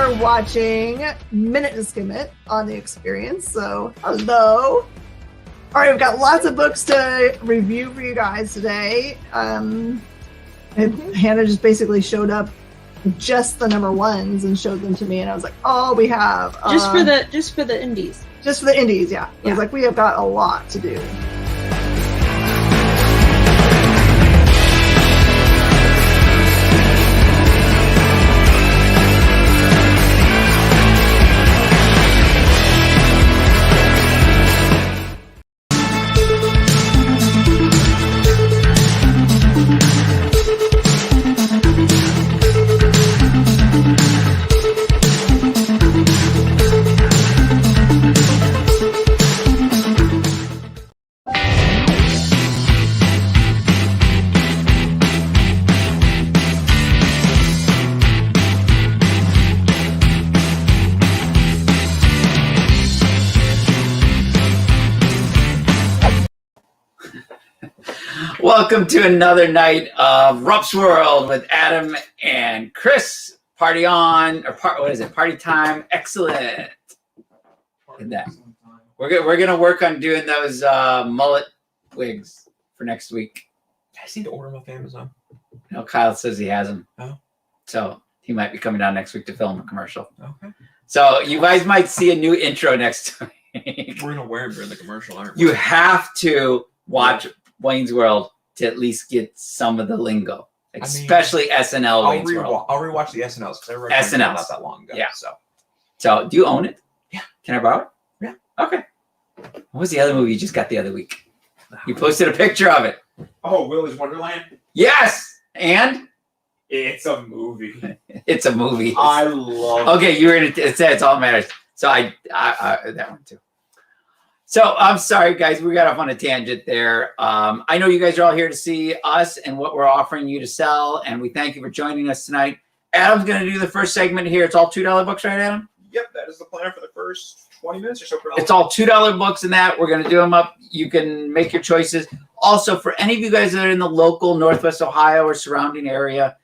are watching Minute to Skim It on the Experience, so hello. All right, we've got lots of books to review for you guys today. And Hannah just basically showed up just the number ones and showed them to me, and I was like, oh, we have just for the indies. Just for the indies, yeah. I was like, we have got a lot to do. Welcome to another night of Rupp's World with Adam and Chris. Party on, or what is it? Party time. Excellent. We're gonna work on doing those mullet wigs for next week. I just need to order them off Amazon. You know, Kyle says he has them. Oh. So he might be coming down next week to film a commercial. Okay. So you guys might see a new intro next week. We're gonna wear them during the commercial, aren't we? You have to watch Wayne's World to at least get some of the lingo, especially SNL. Wayne's World. I'll rewatch the SNLs because I read SNLs not that long ago. Yeah. So do you own it? Yeah. Can I borrow it? Yeah. Okay. What was the other movie you just got the other week? You posted a picture of it. Oh, Willy's Wonderland. Yes, and It's a movie. it's a movie. I love. Okay, you were in it. It's all that matters. So I that one too. So I'm sorry, guys. We got off on a tangent there. I know you guys are all here to see us and what we're offering you to sell, and we thank you for joining us tonight. Adam's going to do the first segment here. It's all $2 books, right, Adam? Yep, that is the plan for the first 20 minutes or so. It's all $2 books in that. We're going to do them up. You can make your choices. Also, for any of you guys that are in the local Northwest Ohio or surrounding area,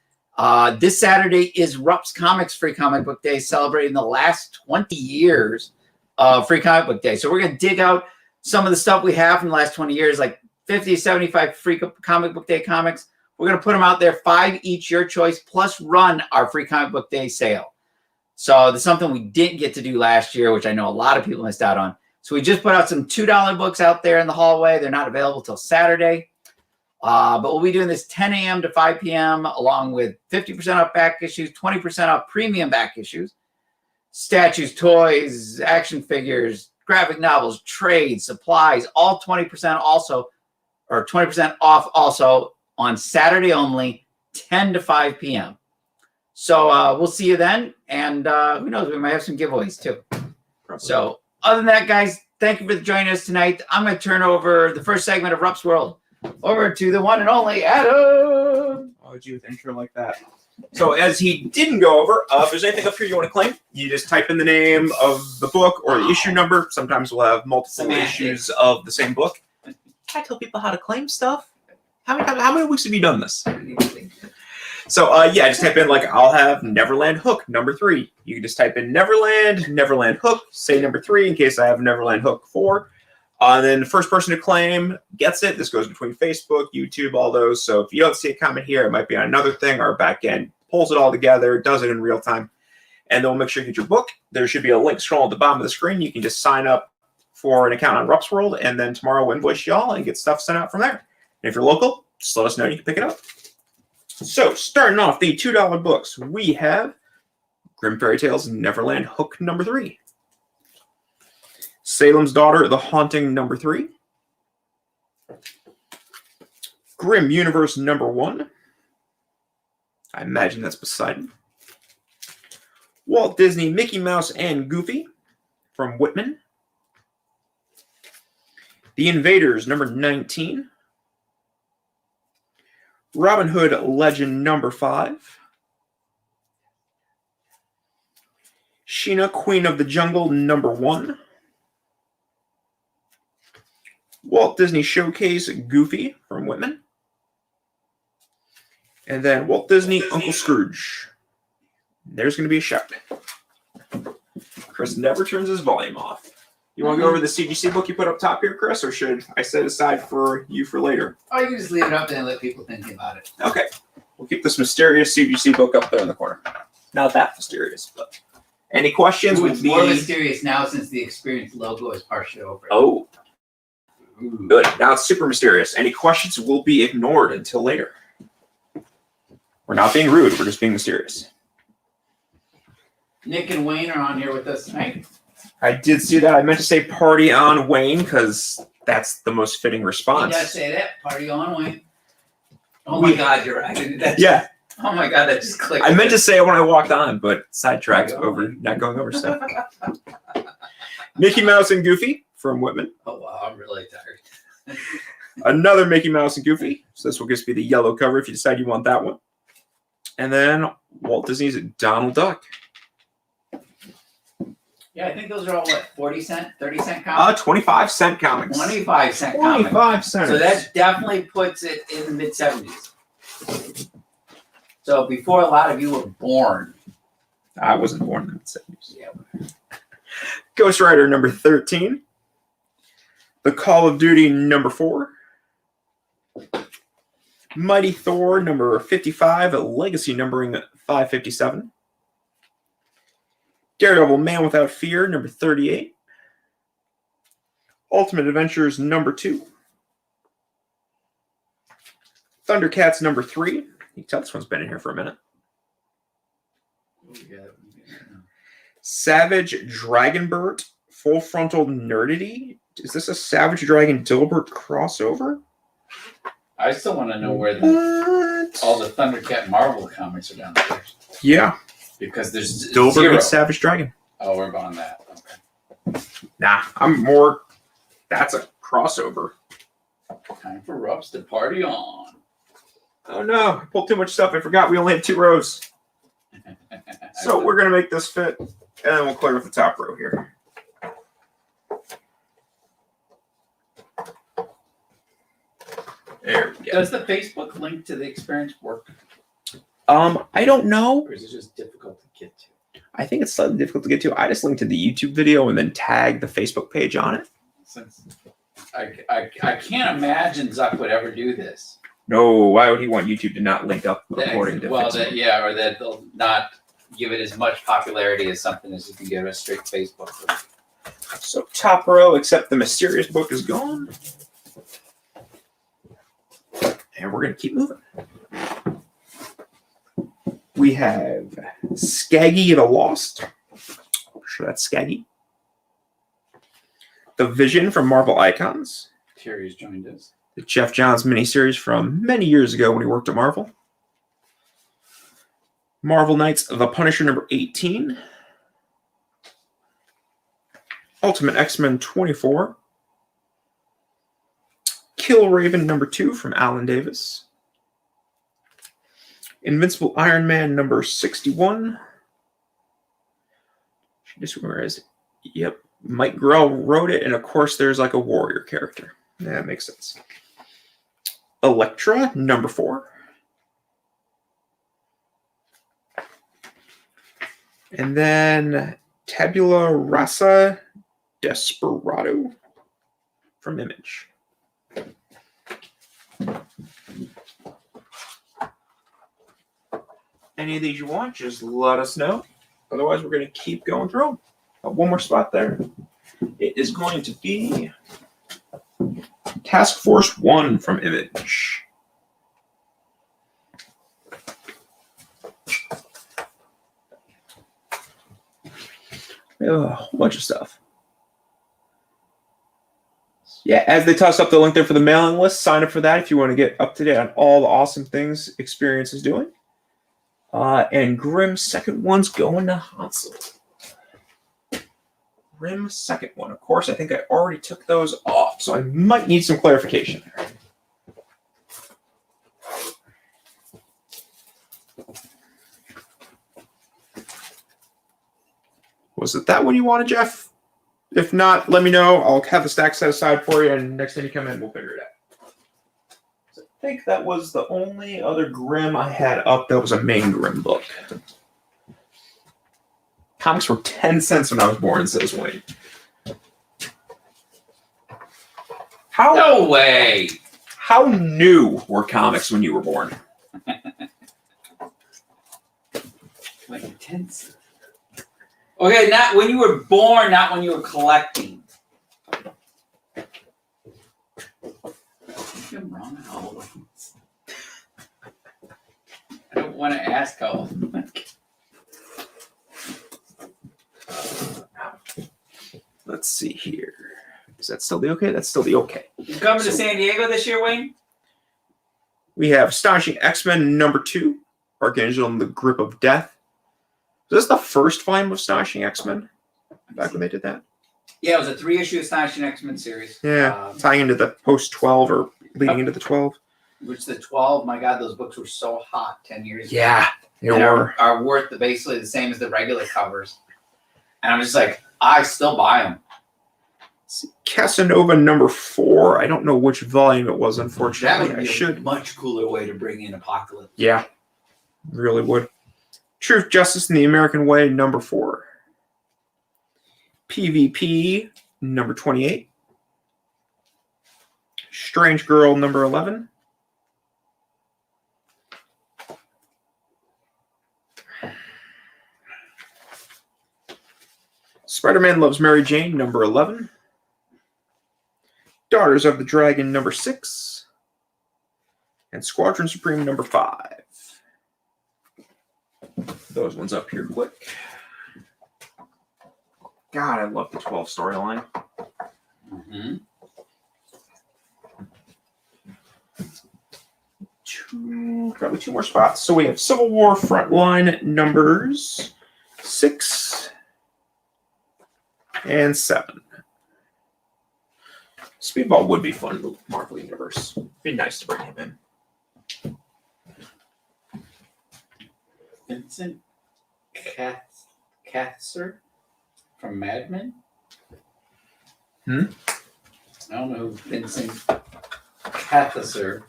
this Saturday is Rupp's Comics Free Comic Book Day, celebrating the last 20 years of Free Comic Book Day. So we're going to dig out some of the stuff we have from the last 20 years, like 50, 75 Free Comic Book Day comics. We're going to put them out there, 5 each, your choice, plus run our Free Comic Book Day sale. So there's something we didn't get to do last year, which I know a lot of people missed out on. So we just put out some $2 books out there in the hallway. They're not available till Saturday. But we'll be doing this 10 a.m. to 5 p.m. along with 50% off back issues, 20% off premium back issues, statues, toys, action figures, graphic novels, trades, supplies, all 20% also, or 20% off also on Saturday only, 10 to 5 p.m. So we'll see you then. And who knows, we might have some giveaways too. Probably. So other than that, guys, thank you for joining us tonight. I'm going to turn over the first segment of Rupp's World over to the one and only Adam. Why would you with intro like that? So as he didn't go over, if there's anything up here you want to claim, you just type in the name of the book or the issue number. Sometimes we'll have multiple issues of the same book. I tell people how to claim stuff. How many weeks have you done this? So just type in, like, I'll have Neverland Hook number 3. You can just type in Neverland Hook, say number 3 in case I have Neverland Hook 4. And then the first person to claim gets it. This goes between Facebook, YouTube, all those. So if you don't see a comment here, it might be on another thing. Our back end pulls it all together, does it in real time. And then we'll make sure you get your book. There should be a link scrolling at the bottom of the screen. You can just sign up for an account on Rupp's World, and then tomorrow we'll invoice y'all and get stuff sent out from there. And if you're local, just let us know and you can pick it up. So starting off the $2 books, we have Grimm Fairy Tales Neverland Hook number 3. Salem's Daughter, The Haunting number 3. Grimm Universe number 1. I imagine that's Poseidon. Walt Disney, Mickey Mouse, and Goofy from Whitman. The Invaders number 19. Robin Hood Legend number 5. Sheena, Queen of the Jungle number 1. Walt Disney Showcase Goofy from Whitman. And then Walt Disney Uncle Scrooge. There's going to be a shout. Chris never turns his volume off. You want to go over the CGC book you put up top here, Chris, or should I set aside for you for later? Or you can just leave it up there and let people think about it. Okay. We'll keep this mysterious CGC book up there in the corner. Not that mysterious, but any questions? Ooh, it's more mysterious now since the Experience logo is partially over. Oh, Ooh. good. Now it's super mysterious. Any questions will be ignored until later. We're not being rude. We're just being mysterious. Nick and Wayne are on here with us tonight. I did see that. I meant to say party on Wayne because that's the most fitting You response. gotta say that. Party on, Wayne. Oh my God, you're right. Yeah. Oh my God, that just clicked. I meant to say it when I walked on, but sidetracked over not going over stuff. Mickey Mouse and Goofy from Whitman. Oh wow, I'm really tired. Another Mickey Mouse and Goofy. So this will just be the yellow cover if you decide you want that one. And then Walt Disney's Donald Duck. Yeah, I think those are all what, 40 cent, 30 cent comics? 25-cent comics. 25-cent comics. 25 cents. So that definitely puts it in the mid 70s. So before a lot of you were born. I wasn't born in the 70s. Yeah. Ghost Rider number 13. The Call of Duty number 4. Mighty Thor number 55, legacy numbering 557. Daredevil Man Without Fear number 38. Ultimate Adventures number 2. Thundercats number 3. You can tell this one's been in here for a minute. Savage Dragonbert Full Frontal Nerdity. Is this a Savage Dragon Dilbert crossover? I still want to know where all the Thundercat Marvel comics are downstairs. Yeah. Because there's Dilbert zero. and Savage Dragon. Oh, we're on that. Okay. Nah, I'm more. That's a crossover. Time for Rups to party on. Oh no, I pulled too much stuff. I forgot we only had 2 rows. So we're going to make this fit, and then we'll clear with the top row here. There we go. Does the Facebook link to the experience work? I don't know. Or is it just difficult to get to? I think it's slightly difficult to get to. I just linked to the YouTube video and then tag the Facebook page on it. Since I can't imagine Zuck would ever do this. No, why would he want YouTube to not link up according to Well, Facebook? or that they'll not give it as much popularity as something as you can get a straight Facebook link. So top row, except the mysterious book is gone. And we're going to keep moving. We have Skaggy the Lost. I'm sure that's Skaggy. The Vision from Marvel Icons. Terry's joined us. The Jeff Johns miniseries from many years ago when he worked at Marvel. Marvel Knights The Punisher number 18. Ultimate X-Men 24. Kill Raven number 2 from Alan Davis. Invincible Iron Man number 61. Just whereas, yep, Mike Grell wrote it, and of course there's like a warrior character. Yeah, that makes sense. Elektra number 4. And then Tabula Rasa Desperado from Image. Any of these you want, just let us know. Otherwise, we're going to keep going through them. One more spot there. It is going to be Task Force 1 from Image. We have a whole bunch of stuff. Yeah, as they toss up the link there for the mailing list, sign up for that if you want to get up to date on all the awesome things Experience is doing. And Grimm's second one's going to Hansel. Grimm's second one. Of course, I think I already took those off, so I might need some clarification there. Was it that one you wanted, Jeff? If not, let me know. I'll have the stack set aside for you, and next time you come in, we'll figure it out. So I think that was the only other Grimm I had up that was a main Grimm book. Comics were 10 cents when I was born, says Wayne. No way. How new were comics when you were born? Like 10 cents. Okay, not when you were born, not when you were collecting. I'm wrong. How old? I don't want to ask how old. Let's see here. Is that still the okay? That's still the okay. You coming to San Diego this year, Wayne? We have Astonishing X-Men #2, Archangel in the Grip of Death. Is this the first volume of Astonishing X-Men? Back when they did that? Yeah, it was a 3-issue Astonishing X-Men series. Yeah, tying into the post-12 or leading into the 12. Which the 12, my God, those books were so hot 10 years ago. Yeah, they And were. are worth basically the same as the regular covers. And I'm just like, I still buy them. Casanova #4. I don't know which volume it was, That unfortunately. would I be should. a much cooler way to bring in Apocalypse. Yeah, really would. Truth, Justice, and the American Way #4. PvP #28. Strange Girl #11. Spider-Man Loves Mary Jane #11. Daughters of the Dragon #6. And Squadron Supreme #5. Those ones up here quick. God, I love the 12 storyline. Mm-hmm. Probably two more spots. So we have Civil War Frontline numbers 6 and 7. Speedball would be fun in the Marvel Universe. Be nice to bring him in. Vincent Cathser from Mad Men? Hmm? I don't know who Vincent Cathser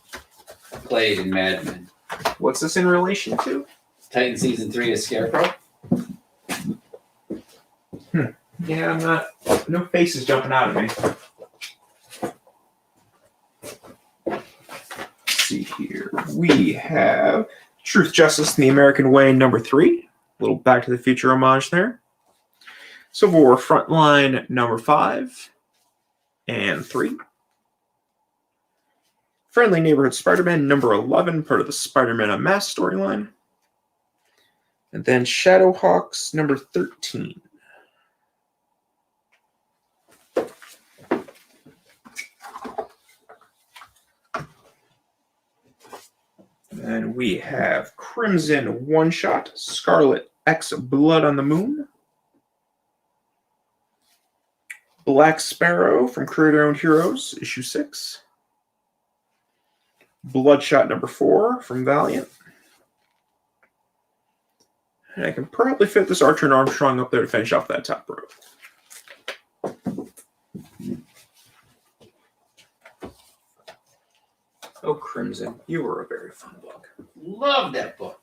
played in Mad Men. What's this in relation to? Titan Season 3 is Scarecrow. Yeah, I'm not. No faces jumping out at me. Let's see here. We have Truth, Justice, and the American Way #3. A little Back to the Future homage there. Civil War Frontline #5 and 3. Friendly Neighborhood Spider-Man #11, part of the Spider-Man Unmasked storyline. And then Shadowhawks #13. And we have Crimson One-Shot, Scarlet X Blood on the Moon. Black Sparrow from Creator-Owned Heroes, issue 6. Bloodshot #4 from Valiant. And I can probably fit this Archer and Armstrong up there to finish off that top row. Oh, Crimson, you were a very fun book. Love that book.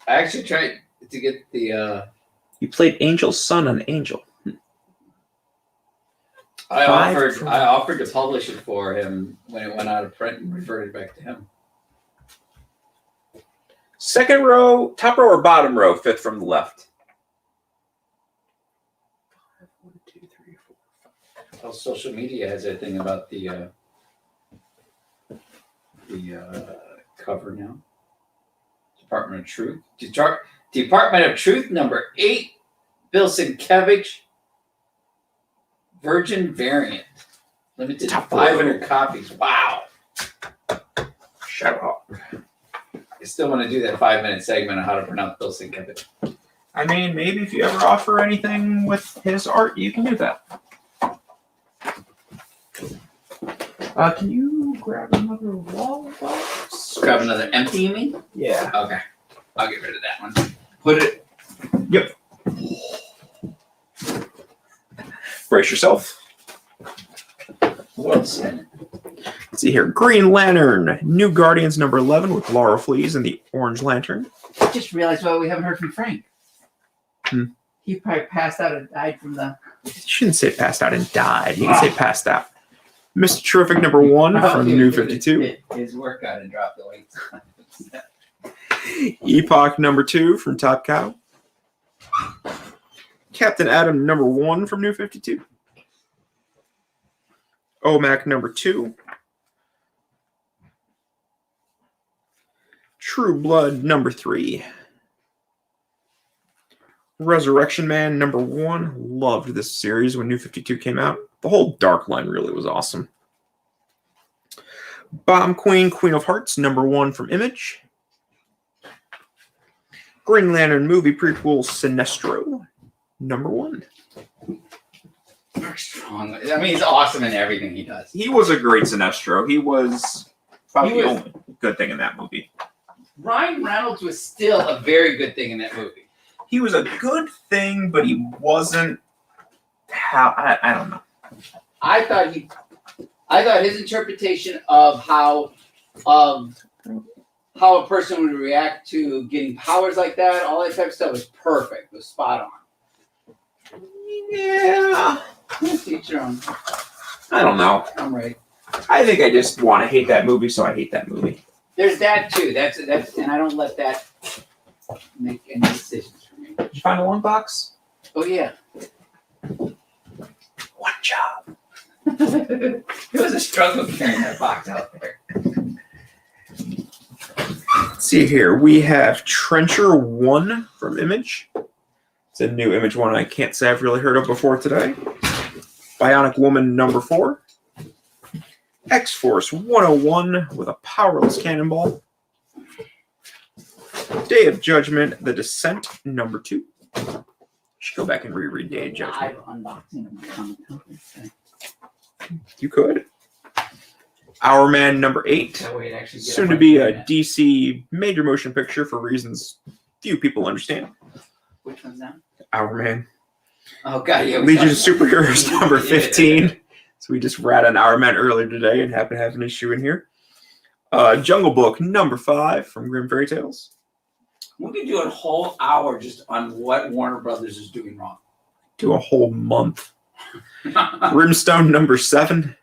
I actually tried to get the. You played Angel's son on Angel. I offered to publish it for him when it went out of print and reverted back to him. Second row, top row or bottom row, fifth from the left. 1, 2, 3, 4. Well, social media has that thing about the cover now. Department of Truth. Department of Truth #8. Bill Sienkiewicz. Virgin variant. Limited to 500 copies. Wow. Shadowhawk. I still want to do that 5-minute segment on how to pronounce Bill Sienkiewicz. I mean, maybe if you ever offer anything with his art, you can do that. Can you grab another wall box? Grab another empty, you mean? Yeah. Okay. I'll get rid of that one. Put it. Yep. Brace yourself. What's in it? Let's see here. Green Lantern, New Guardians #11 with Laura Flees and the Orange Lantern. I just realized why we haven't heard from Frank. He probably passed out and died from the. You shouldn't say passed out and died. You can say passed out. Mr. Terrific number 1 from New 52. His workout and dropped the weights. Epoch number 2 from Top Cow. Captain Atom number 1 from New 52. OMAC number 2. True Blood number 3. Resurrection Man number 1. Loved this series when New 52 came out. The whole Dark line really was awesome. Bomb Queen, Queen of Hearts number 1 from Image. Green Lantern movie prequel Sinestro number 1. Very strong. I mean, he's awesome in everything he does. He was a great Sinestro. He was probably the only good thing in that movie. Ryan Reynolds was still a very good thing in that movie. He was a good thing, but he wasn't. I don't know. I thought his interpretation of how a person would react to getting powers like that, all that type of stuff was perfect. It was spot on. Yeah. Teach your own. I don't know. I'm right. I think I just want to hate that movie, so I hate that movie. There's that too. That's and I don't let that make any decisions for me. Did you find a long box? Oh yeah. One job. It was a struggle carrying that box out there. Let's see here. We have Trencher 1 from Image. It's a new Image one I can't say I've really heard of before today. Bionic Woman number 4. X-Force 101 with a powerless cannonball. Day of Judgment, The Descent number 2. Should go back and reread Day of Judgment. I'm unboxing of my comic company. You could. Our Man number 8. That way it actually gets Soon to be a DC major motion picture for reasons few people understand. Which one's that? Our Man. Oh god, yeah. Legion of Superheroes number 15. So we just read an Our Man earlier today and happen to have an issue in here. Jungle Book number 5 from Grim Fairy Tales. We could do a whole hour just on what Warner Brothers is doing wrong. Do a whole month. Brimstone number 7.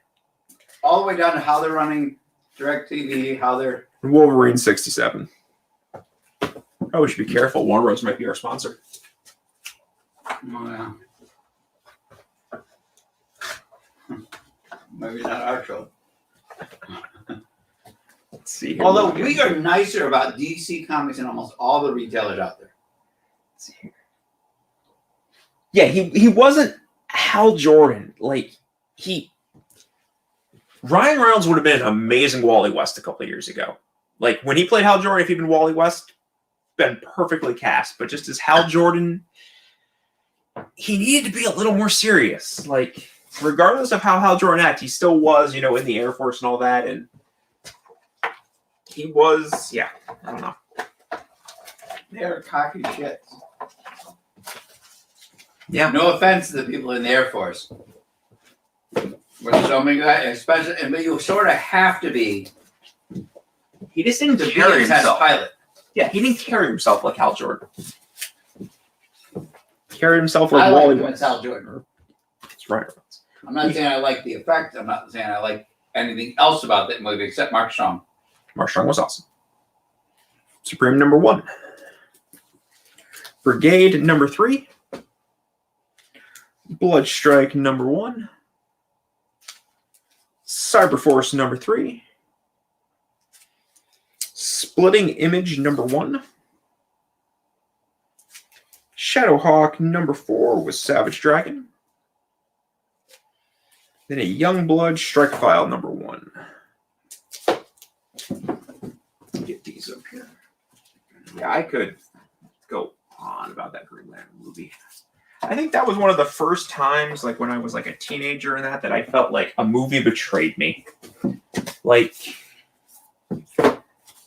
All the way down to how they're running DirecTV, how they're... Wolverine 67. Oh, we should be careful. Warner Bros. Might be our sponsor. Oh, yeah. Maybe not our show. Let's see here. Although we are nicer about DC Comics than almost all the retailers out there. Let's see here. Yeah, he wasn't Hal Jordan. Ryan Reynolds would have been an amazing Wally West a couple of years ago. Like, when he played Hal Jordan, if he'd been Wally West, been perfectly cast. But just as Hal Jordan, he needed to be a little more serious. Like, regardless of how Hal Jordan acted, he still was, in the Air Force and all that. And he was, I don't know. They're cocky shits. Yeah. No offense to the people in the Air Force. With so many guys, especially, but you sort of have to be. He just didn't To carry be a test himself. pilot. Yeah, he didn't carry himself like Hal Jordan. Carried himself I like like Wally him as West. Hal Jordan. That's right. I'm not saying I like the effect. I'm not saying I like anything else about that movie except Mark Strong. Mark Strong was awesome. Supreme number 1. Brigade number 3. Bloodstrike number 1. Cyberforce number 3. Splitting Image number 1. Shadowhawk number 4 with Savage Dragon. Then a Youngblood Strike File number 1. Get these up here. Yeah, I could go on about that Green Lantern movie. I think that was one of the first times, like when I was like a teenager and that I felt like a movie betrayed me. Like,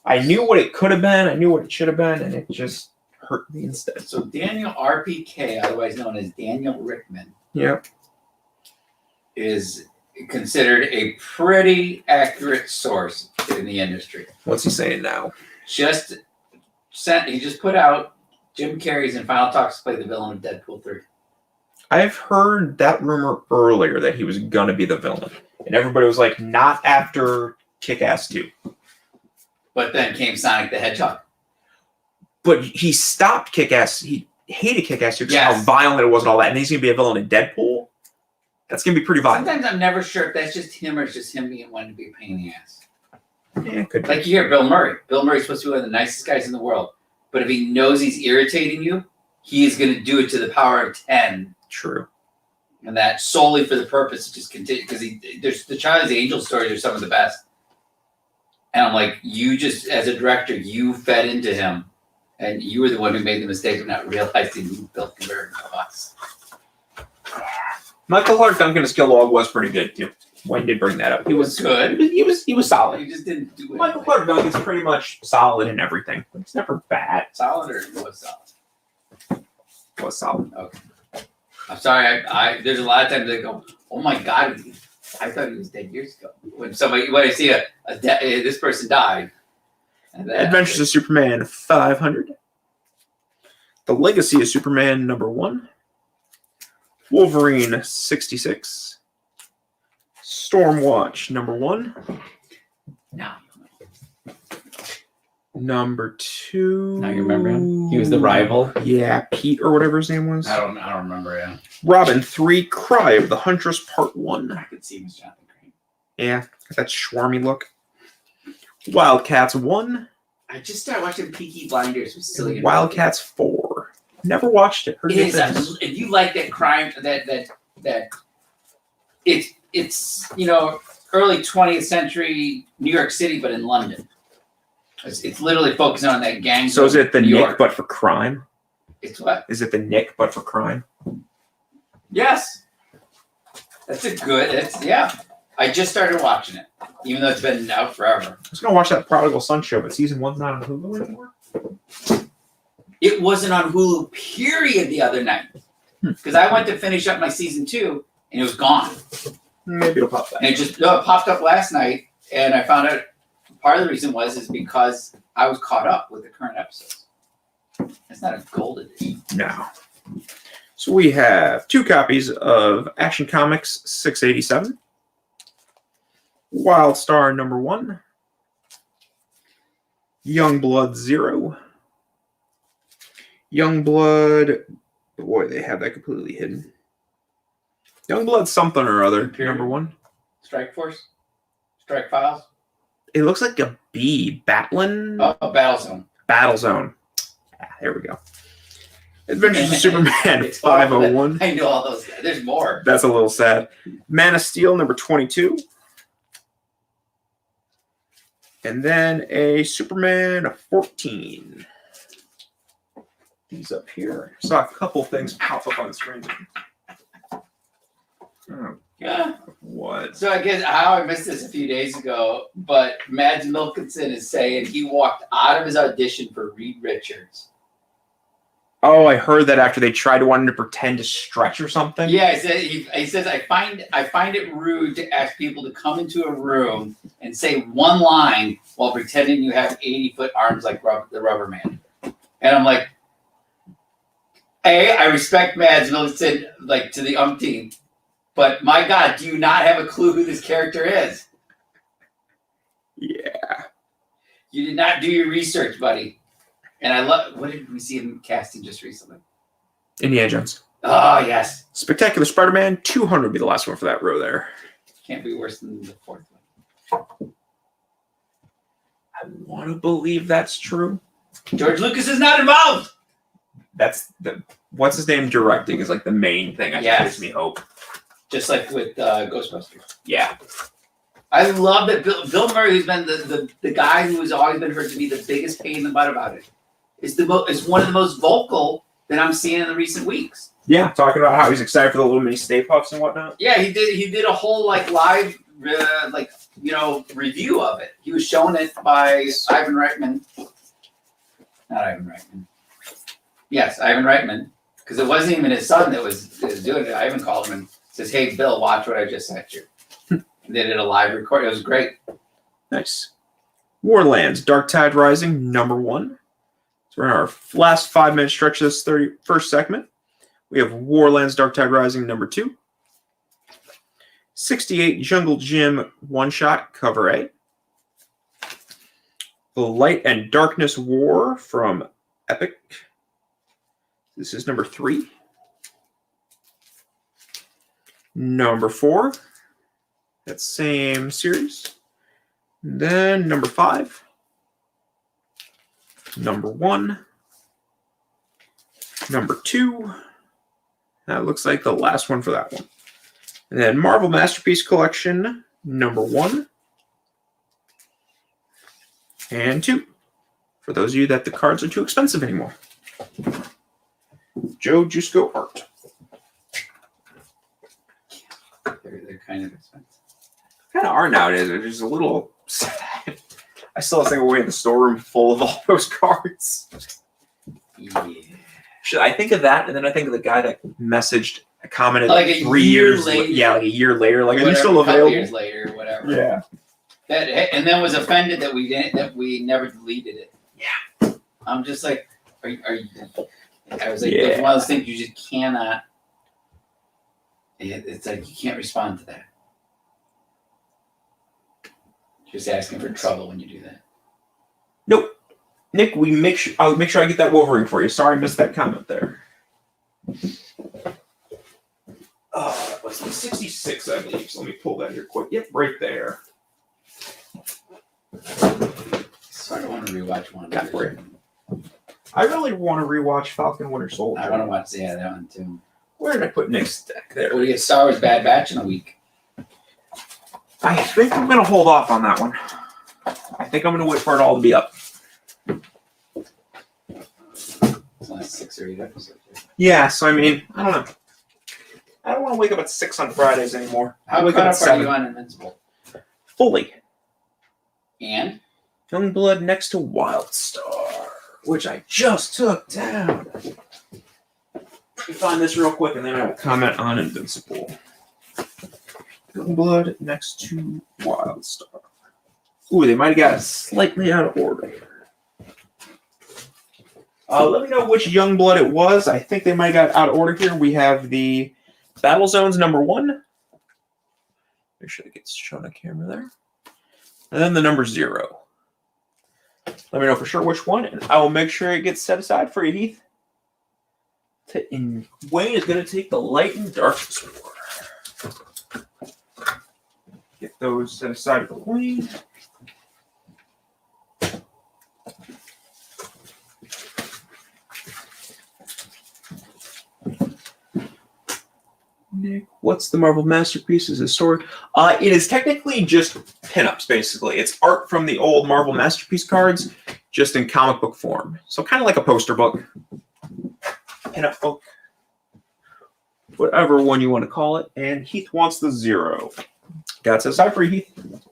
I knew what it could have been, I knew what it should have been, and it just hurt me instead. So Daniel RPK, otherwise known as Daniel Rickman, Yeah. is considered a pretty accurate source in the industry. What's he saying now? He just put out Jim Carrey's in final talks to play the villain of Deadpool 3. I've heard that rumor earlier that he was gonna be the villain, and everybody was like, not after Kick-Ass 2. But then came Sonic the Hedgehog. But he stopped Kick-Ass. He hated Kick-Ass 2 because Yes. how violent it was and all that. And he's gonna be a villain in Deadpool. That's gonna be pretty violent. Sometimes I'm never sure if that's just him or it's just him being wanting to be a pain in the ass. Yeah, could be. Like you hear Bill Murray. Bill Murray's supposed to be one of the nicest guys in the world. But if he knows he's irritating you, he is going to do it to the power of 10. True. And that solely for the purpose to just continue. Because there's the Charlie's Angel stories are some of the best. And I'm like, you just, as a director, you fed into him. And you were the one who made the mistake of not realizing you built the very boss. Michael Clark Duncan as Kilowog was pretty good too. Wayne did bring that up. He was good. He was solid. He just didn't do it. Michael Clark Duncan's pretty much solid in everything. It's never bad. Solid or was solid? Was solid. Okay. I'm sorry. I there's a lot of times they go, oh my God, I thought he was dead years ago. When I see this person died. And Adventures of Superman 500. The Legacy of Superman #1. Wolverine 66. Stormwatch #1. No. #2. Now you remember him? He was the rival. Yeah, Pete or whatever his name was. I don't remember him. Robin 3. Cry of the Huntress Part 1. I could see him as Jonathan Crane. Yeah, got that schwarmy look. Wildcats 1. I just started watching Peaky Blinders with Cillian. Wildcats 4. Never watched it. Heard It good is. things. If you like that crime, that it's early 20th century New York City, but in London. It's literally focusing on that gang. So is it the New Nick York. but for crime? It's what? Is it the Nick but for crime? Yes. That's a good. Yeah. I just started watching it, even though it's been out forever. I was gonna watch that Prodigal Son show, but season 1's not on Hulu anymore. It wasn't on Hulu, period, the other night. Because I went to finish up my season 2, and it was gone. Maybe it'll pop back. And it popped up last night, and I found out part of the reason is because I was caught up with the current episodes. It's not a gold edition. No. So we have 2 copies of Action Comics 687. Wildstar #1. Youngblood 0. Youngblood, boy, they have that completely hidden. Youngblood something or other, #1. Strike Force? Strike Files? It looks like a bee. Batlin? Oh, Battlezone. Battlezone. Ah, there we go. Adventures of Superman It's all- 501. I know all those. There's more. That's a little sad. Man of Steel #22. And then a Superman 14. These up here. Saw a couple things pop up on the screen. Oh, Yeah. what? So I guess how I missed this a few days ago, but Mads Mikkelsen is saying he walked out of his audition for Reed Richards. Oh, I heard that after they tried to want him to pretend to stretch or something. Yeah, he says I find it rude to ask people to come into a room and say one line while pretending you have 80-foot arms like the Rubber Man. And I'm like, I respect Mads Mikkelsen like to the umpteenth, but my God, do you not have a clue who this character is? Yeah. You did not do your research, buddy. And I love. What did we see him casting just recently? Indiana Jones. Oh yes, Spectacular Spider-Man 200 would be the last one for that row there. can't be worse than the fourth one. I want to believe that's true. George Lucas is not involved. That's the what's his name directing is like the main thing. I think Yes. gives me hope. Just like with Ghostbusters. Yeah. I love that Bill Murray, who's been the guy who has always been heard to be the biggest pain in the butt about it, is one of the most vocal that I'm seeing in the recent weeks. Yeah, talking about how he's excited for the little mini Stay Puffs and whatnot. Yeah, he did a whole live review of it. He was shown it by Ivan Reitman. Not Ivan Reitman. Yes, Ivan Reitman, because it wasn't even his son that was doing it. Ivan called him and says, "Hey, Bill, watch what I just sent you." And they did a live record. It was great. Nice. Warlands, Dark Tide Rising #1. This we're in our last 5-minute stretch of this 31st segment. We have Warlands Dark Tide Rising number 2. 68 Jungle Gym one-shot cover A. The Light and Darkness War from Epic. This is number 3. Number 4. That same series. And then number 5. Number 1. Number 2. That looks like the last one for that one. And then Marvel Masterpiece Collection, number 1 and 2. For those of you that the cards are too expensive anymore. Joe Jusko art. They're kind of expensive. Kind of are nowadays. They're just a little sad. I still have to think away in the storeroom full of all those cards. Yeah. Should I think of that, and then I think of the guy that messaged, commented Like a 3 year years later. Yeah, like a year later. Like, are you Whatever, still a couple available? years later, whatever. Yeah. And then was offended that we never deleted it. Yeah. I'm just like, are you? I was like, Yeah. it's one of those things you just cannot. It's like you can't respond to that. Just asking for trouble when you do that. Nope. Nick, I'll make sure I get that Wolverine for you. Sorry I missed that comment there. Let's be 66, I believe. So let me pull that here quick. Yep, right there. So I don't want to rewatch one. Got for you. I really want to rewatch Falcon Winter Soldier. I want to watch that one too. Where did I put Nick's deck? There. We get Star Wars Bad Batch in a week. I think I'm going to hold off on that one. I think I'm going to wait for it all to be up. It's only 6 or 8 episodes. Yeah, so I mean, I don't know. I don't want to wake up at 6 on Fridays anymore. How wake caught up up at are you 7. on Invincible? Fully. And Youngblood next to Wildstar, which I just took down. Let me find this real quick, and then I will comment on Invincible. Youngblood next to Wildstar. Ooh, they might have got it slightly out of order. Let me know which Youngblood it was. I think they might have got out of order here. We have the Battle Zones number 1. Make sure it gets shown on camera there. And then the number 0. Let me know for sure which one, and I will make sure it gets set aside for you, Heath. And Wayne is going to take the Light and Darkness War. Get those set aside for Wayne. Nick, what's the Marvel Masterpieces? Is story? It is technically just pinups, basically. It's art from the old Marvel Masterpiece cards, just in comic book form. So kind of like a poster book, pinup book, whatever one you want to call it. And Heath wants the 0. Got it aside for you, Heath.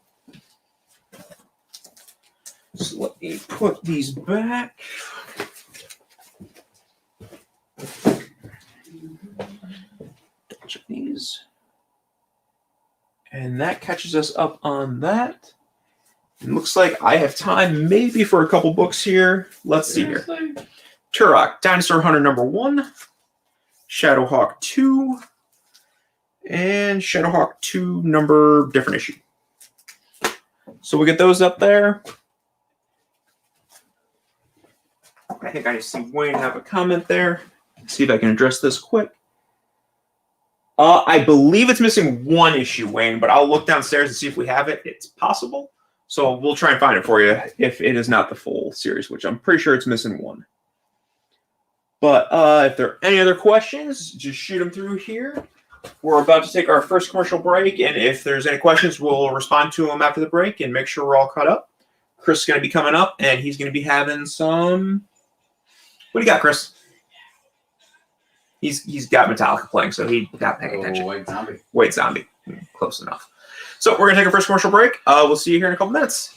So let me put these back. These. And that catches us up on that. It looks like I have time maybe for a couple books here. Let's see here. Turok, Dinosaur Hunter number 1, Shadowhawk 2, and Shadowhawk 2 number different issue. So we get those up there. I think I see Wayne have a comment there. Let's see if I can address this quick. I believe it's missing 1 issue, Wayne, but I'll look downstairs and see if we have it. It's possible. So we'll try and find it for you if it is not the full series, which I'm pretty sure it's missing 1. But if there are any other questions, just shoot them through here. We're about to take our first commercial break, and if there's any questions, we'll respond to them after the break and make sure we're all caught up. Chris is going to be coming up, and he's going to be having some... What do you got, Chris? He's got Metallica playing, so he got paying attention. White Zombie. Close enough. So we're going to take our first commercial break. We'll see you here in a couple minutes.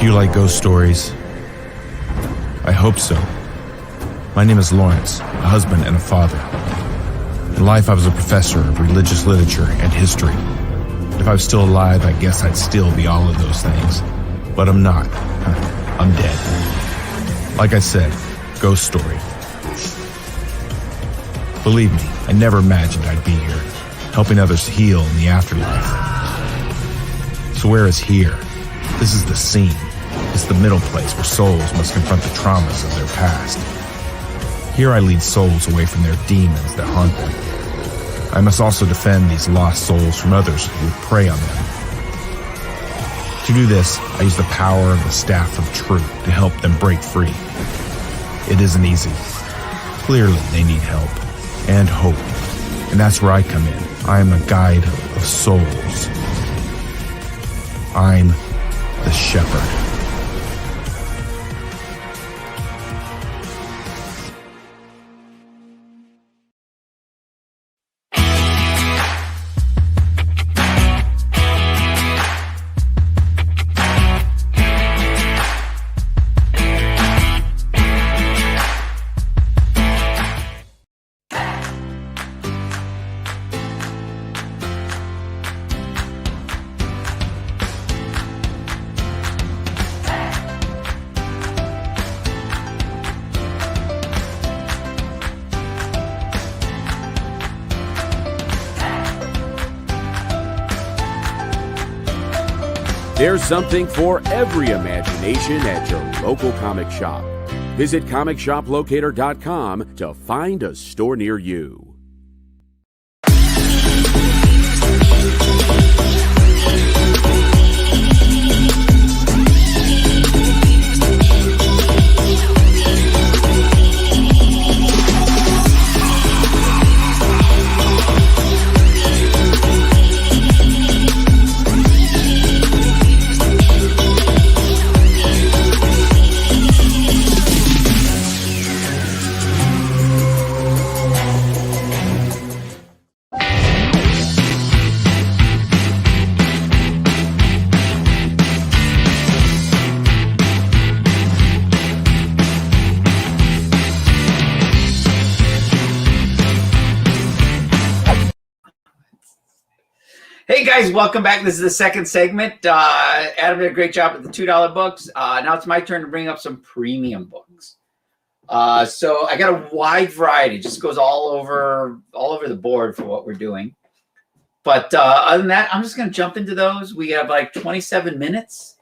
Do you like ghost stories? I hope so. My name is Lawrence, a husband and a father. In life, I was a professor of religious literature and history. If I was still alive, I guess I'd still be all of those things. But I'm not. I'm dead. Like I said, ghost story. Believe me, I never imagined I'd be here, helping others heal in the afterlife. So where is here? This is the scene. It's the middle place where souls must confront the traumas of their past. Here I lead souls away from their demons that haunt them. I must also defend these lost souls from others who would prey on them. To do this, I use the power of the Staff of Truth to help them break free. It isn't easy. Clearly, they need help and hope, and that's where I come in. I am a guide of souls. I'm the shepherd. There's something for every imagination at your local comic shop. Visit ComicShopLocator.com to find a store near you. Hey guys, welcome back. This is the second segment. Adam did a great job with the $2 books. Now it's my turn to bring up some premium books. So I got a wide variety. It just goes all over the board for what we're doing. But other than that, I'm just going to jump into those. We have like 27 minutes.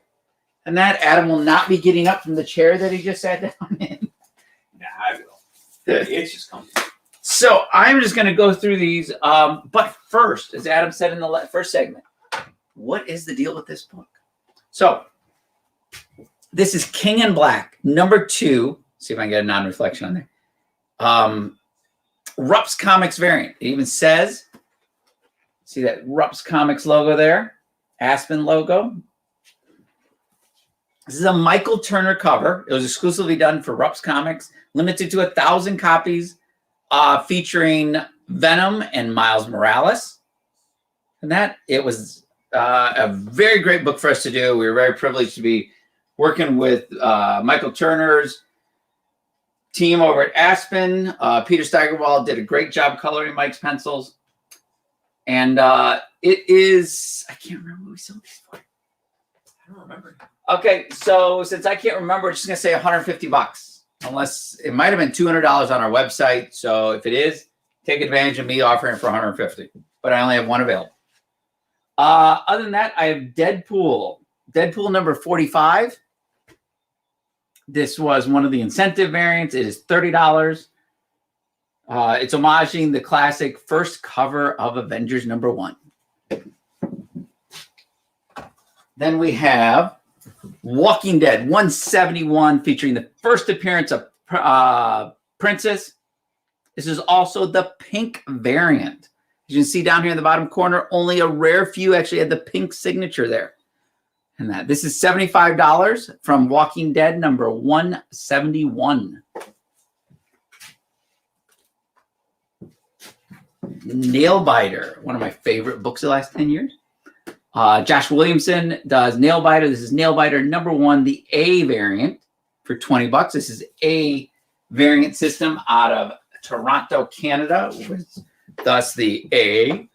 And that Adam will not be getting up from the chair that he just sat down in. Nah, I will. It's just coming. So I'm just going to go through these. But first, as Adam said in the first segment, what is the deal with this book? So this is King in Black, number 2. See if I can get a non-reflection on there. Rupp's Comics variant. It even says, see that Rupp's Comics logo there? Aspen logo. This is a Michael Turner cover. It was exclusively done for Rupp's Comics, limited to 1,000 copies. Featuring Venom and Miles Morales. And that, it was a very great book for us to do. We were very privileged to be working with Michael Turner's team over at Aspen. Peter Steigerwald did a great job coloring Mike's pencils. And it is, I can't remember what we sold these for. I don't remember. Okay, so since I can't remember, I'm just going to say $150. Unless it might have been $200 on our website. So if it is, take advantage of me offering it for $150. But I only have one available. Other than that, I have Deadpool. Deadpool number 45. This was one of the incentive variants. It is $30. It's homaging the classic first cover of Avengers number 1. Then we have Walking Dead 171, featuring the first appearance of Princess. This is also the pink variant. As you can see down here in the bottom corner, only a rare few actually had the pink signature there. And that this is $75 from Walking Dead number 171. Nailbiter, one of my favorite books of the last 10 years. Josh Williamson does Nailbiter. This is Nailbiter #1, the A variant for $20. This is a variant system out of Toronto, Canada, with thus the A.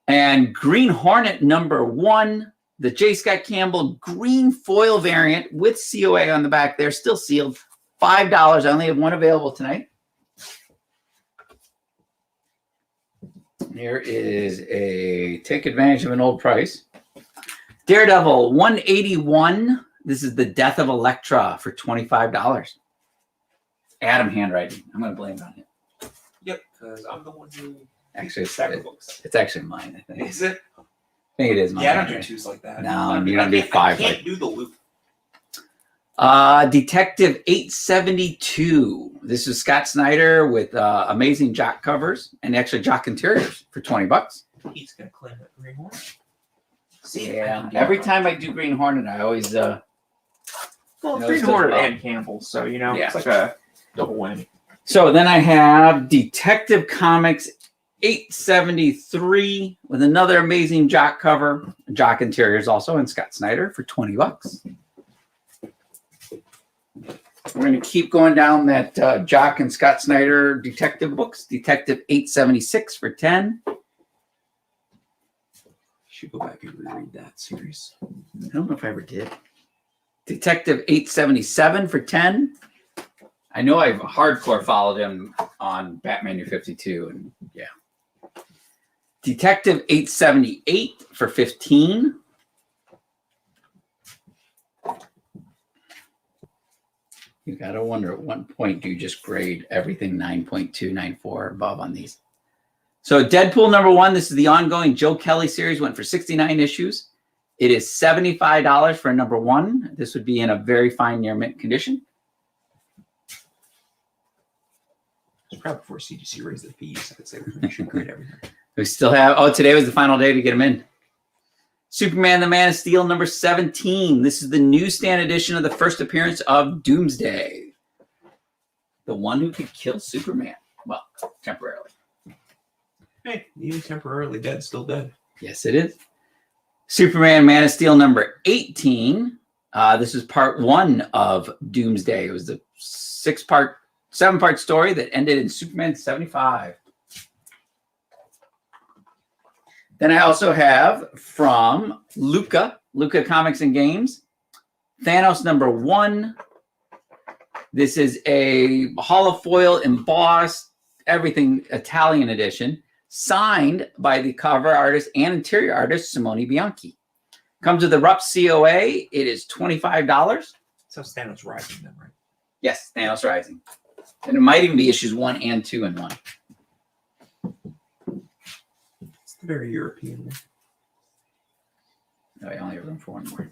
And Green Hornet #1, the J. Scott Campbell green foil variant with COA on the back there, still sealed, $5. I only have one available tonight. Here is a take advantage of an old price. Daredevil 181. This is the Death of Elektra for $25. Adam handwriting. I'm going to blame it on him. Yep, because I'm the one who Actually, stack the books. it's actually mine, I think. Is it? I think it is mine. Yeah, I don't do twos like that. No, you don't do five. I can't do the loop. Detective 872. This is Scott Snyder with amazing jock covers and actually jock interiors for $20. He's gonna claim that Green Hornet. See, Yeah. Every time I do Green Hornet, I always well, knows Green as Hornet well. and Campbell, so Yeah. it's like a double whammy. So then I have Detective Comics 873 with another amazing jock cover, jock interiors also, and Scott Snyder for $20. We're going to keep going down that Jock and Scott Snyder detective books. Detective 876 for $10. Should go back and reread that series. I don't know if I ever did. Detective 877 for $10. I know I've hardcore followed him on Batman New 52, and yeah. Detective 878 for $15. You gotta wonder at what point do you just grade everything 9.2, 9.4 above on these? So Deadpool #1, this is the ongoing Joe Kelly series, went for 69 issues. It is $75 for a #1. This would be in a very fine near mint condition. It's probably before CGC raised the fees. I'd say we should grade everything. We still have, today was the final day to get them in. Superman, the Man of Steel #17. This is the newsstand edition of the first appearance of Doomsday. The one who could kill Superman. Well, temporarily. Hey, even temporarily dead, still dead. Yes, it is. Superman, Man of Steel #18. This is part 1 of Doomsday. It was the 7-part story that ended in Superman 75. Then I also have from Luca Comics and Games, Thanos #1. This is a holofoil embossed, everything Italian edition, signed by the cover artist and interior artist Simone Bianchi. Comes with the Rupp COA. It is $25. So Thanos Rising then, right? Yes, Thanos Rising. And it might even be issues 1 and 2 in one. It's the very European one. No, I only have room for one more.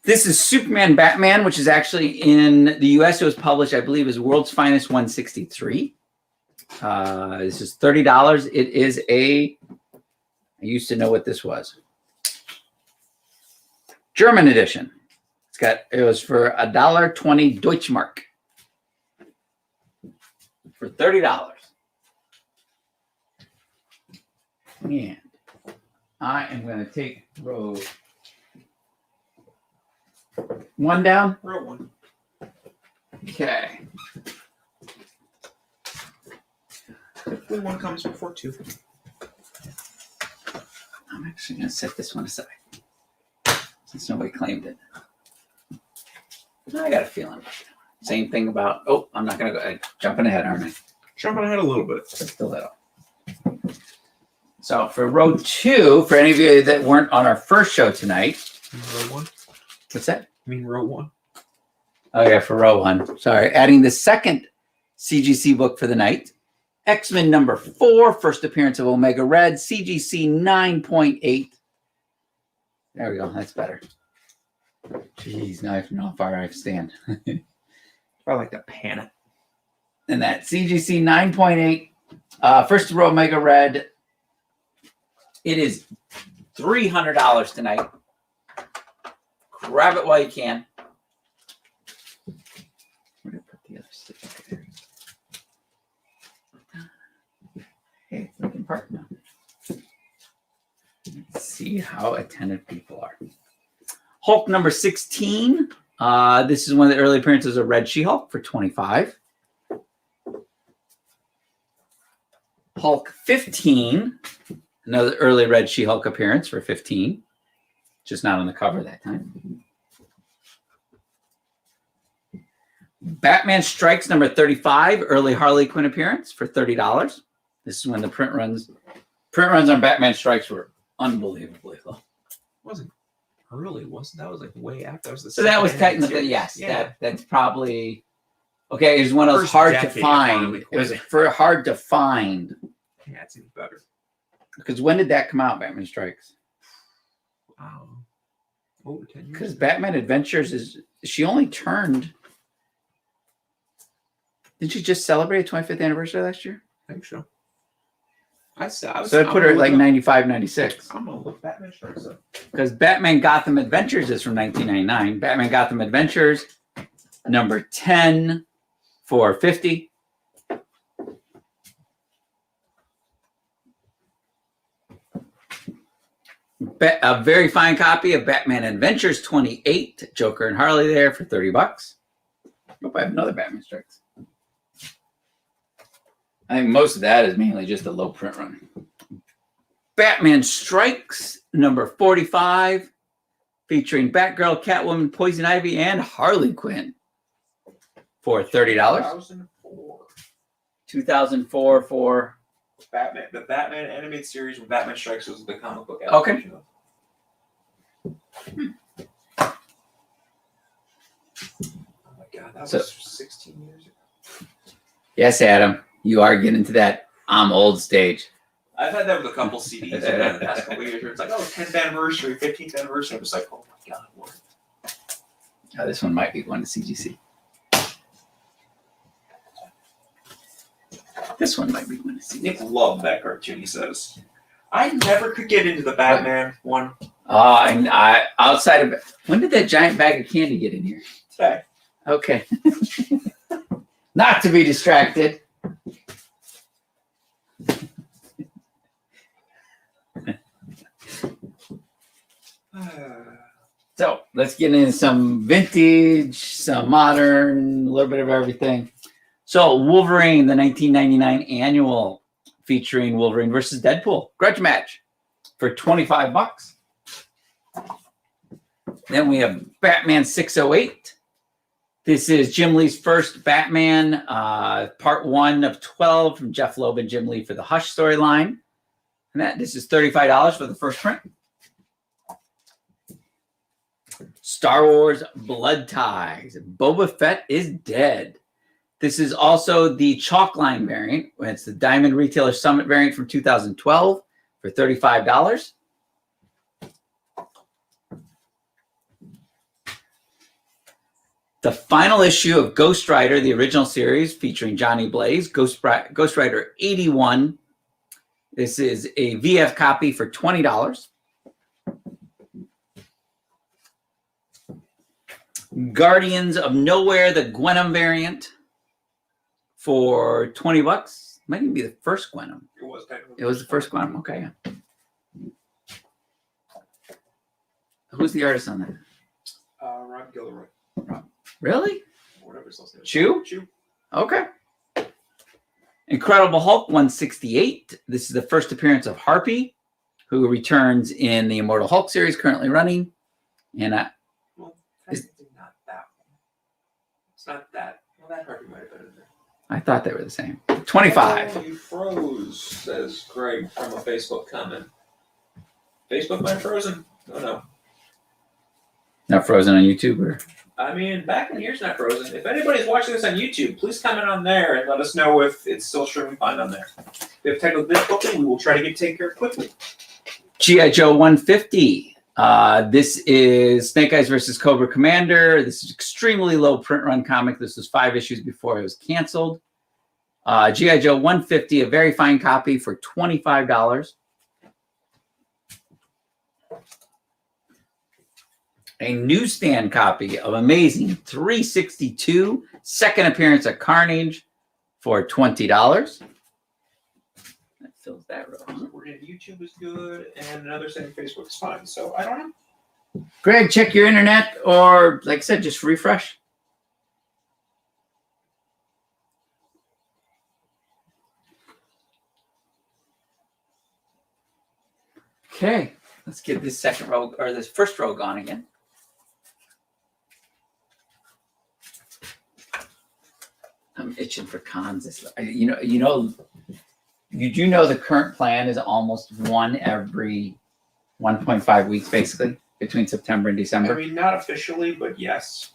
This is Superman Batman, which is actually in the US. It was published, I believe, as World's Finest 163. This is $30. It is I used to know what this was. German edition. It was for $1.20 Deutschmark. For $30. And I am going to take row 1 down. Row 1. Okay. When 1 comes before 2. I'm actually going to set this one aside since nobody claimed it. I got a feeling. Same thing about, I'm not going to go jumping ahead, aren't I? Jumping ahead a little bit. Just a little. So for row 2, for any of you that weren't on our first show tonight. Row 1? What's that? You mean row 1? Oh, yeah, for row 1. Sorry. Adding the second CGC book for the night. X-Men #4, first appearance of Omega Red, CGC 9.8. There we go. That's better. Jeez, now I know how far I stand. I like to pan it. And that CGC 9.8, first row Omega Red. It is $300 tonight. Grab it while you can. Where did I put the other sticker there? Hey, it's looking part now. see how attentive people are. Hulk number 16. This is one of the early appearances of Red She-Hulk for $25. Hulk 15. Another early Red She-Hulk appearance for $15. Just not on the cover that time. Batman Strikes number 35. Early Harley Quinn appearance for $30. This is when the print runs on Batman Strikes were unbelievably low. Wasn't early, wasn't that? Was like way after. That was the So that was second technically, series. yes. Yeah. That's probably okay. It was one of those First hard to decade of find. Harley It was Quinn. hard to find Yeah, it's even better. because when did that come out? Batman Strikes. Wow. Over 10 years. Because Batman Adventures she only turned. Didn't she just celebrate a 25th anniversary last year? I think so. I So I put her at like 95, 96. I'm gonna look Batman Strikes up. Because Batman Gotham Adventures is from 1999. Batman Gotham Adventures, number 10 for $50. A very fine copy of Batman Adventures 28, Joker and Harley there for $30. Hope I have another Batman Strikes. I think most of that is mainly just a low print run. Batman Strikes, number 45, featuring Batgirl, Catwoman, Poison Ivy, and Harley Quinn for $30. 2004. 2004 for... Batman, the Batman animated series when Batman Strikes was the comic book Okay. adaptation of. Oh my god, that So- was 16 years ago. Yes, Adam, you are getting to that I'm old stage. I've had that with a couple CDs in the past couple years where it's like, oh, 10th anniversary, 15th anniversary. I'm just like, oh my god, what? This one might be going to CGC. This one might be going to CGC. Nick loved that cartoon, he says. I never could get into the Batman one And I outside of when did that giant bag of candy get in here? today. Okay. Not to be distracted. So let's get into some vintage, some modern, a little bit of everything. So Wolverine, the 1999 annual featuring Wolverine versus Deadpool grudge match for $25. Then we have Batman 608. This is Jim Lee's first Batman, part 1 of 12 from Jeff Loeb and Jim Lee for the Hush storyline. And this is $35 for the first print. Star Wars Blood Ties. Boba Fett is dead. This is also the chalk line variant. It's the Diamond Retailer Summit variant from 2012 for $35. The final issue of Ghost Rider, the original series featuring Johnny Blaze, Ghost Rider 81. This is a VF copy for $20. Guardians of Nowhere, the Gwenom variant for $20. Might even be the first Gwenom. It was technically. It was the first Gwenom. Okay. Yeah. Who's the artist on that? Rob Gilroy. Really? Whatever his last name is. Chew? Chew. Okay. Incredible Hulk 168. This is the first appearance of Harpy, who returns in the Immortal Hulk series currently running. And Well, technically not that one. It's not that. Well, that Harvey might have been in there. I thought they were the same. 25. Oh, you froze, says Greg from a Facebook comment. Facebook might have frozen. Oh no. Not frozen on YouTube or I mean, back in here's not frozen. If anybody's watching this on YouTube, please comment on there and let us know if it's still streaming fine on there. If we have technical difficulty, we will try to get taken care of quickly. G.I. Joe 150. This is Snake Eyes versus Cobra Commander. This is extremely low print run comic. This was 5 issues before it was canceled. G.I. Joe 150, a very fine copy for $25. A newsstand copy of Amazing 362, second appearance of Carnage for $20. fills that row. So we're in YouTube is good, and another saying Facebook is fine. So I don't know. Greg, check your internet, or like I said, just refresh. Okay, let's get this second row or this first row gone again. I'm itching for cons. You do know the current plan is almost one every 1.5 weeks, basically, between September and December. I mean, not officially, but yes.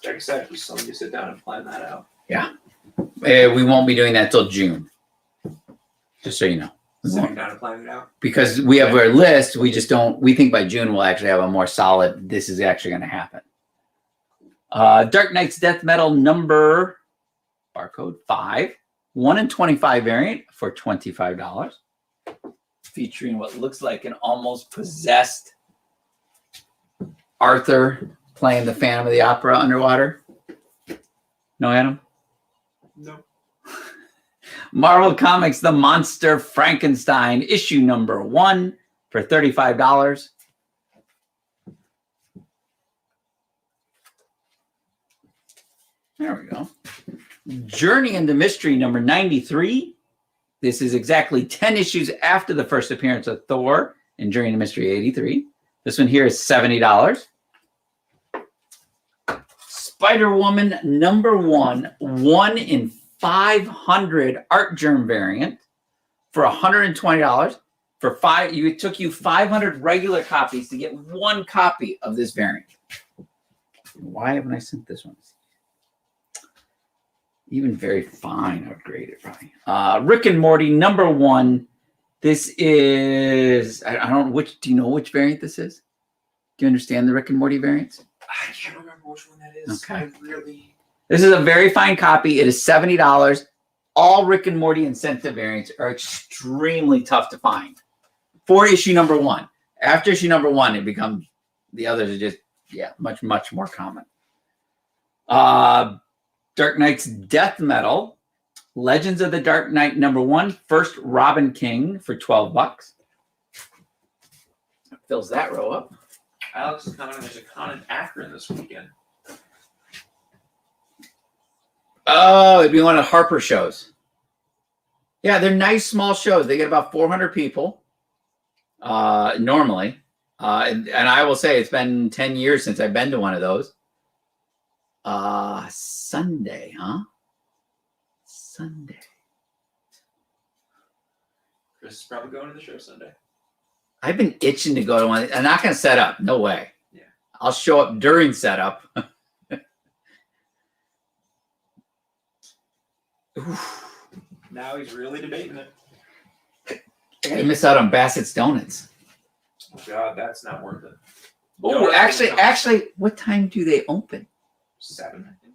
Like I said, we still need to sit down and plan that out. Yeah. We won't be doing that till June. Just so you know. Sitting down and planning it out. Because we have our list, we just don't, we think by June we'll actually have a more solid, this is actually going to happen. Dark Knight's Death Metal number, barcode 5, 1 in 25 variant for $25. Featuring what looks like an almost possessed Arthur playing the Phantom of the Opera underwater. No, Adam? No. Marvel Comics The Monster Frankenstein issue number 1 for $35. There we go. Journey into Mystery number 93. This is exactly 10 issues after the first appearance of Thor in Journey into Mystery 83. This one here is $70. Spider-Woman number 1, 1 in 500 art germ variant for $120. For it took you 500 regular copies to get one copy of this variant. Why haven't I sent this one? Even very fine, I would grade it probably. Rick and Morty number 1. This is, I don't know which, do you know which variant this is? Do you understand the Rick and Morty variants? I can't remember which one that is. Okay. I really. This is a very fine copy. It is $70. All Rick and Morty incentive variants are extremely tough to find. For issue number 1. After issue number 1, it becomes, the others are just, much, much more common. Dark Knight's Death Metal, Legends of the Dark Knight number 1, first Robin King for $12. Fills that row up. Alex is commenting there's a con in Akron this weekend. Oh, it'd be one of Harper shows. Yeah, they're nice small shows. They get about 400 people normally. And I will say it's been 10 years since I've been to one of those. Sunday, huh? Sunday. Chris is probably going to the show Sunday. I've been itching to go to one. I'm not going to set up. No way. Yeah. I'll show up during setup. Now he's really debating it. I miss out on Bassett's Donuts. Oh God, that's not worth it. Oh, actually, what time do they open? 7, I think.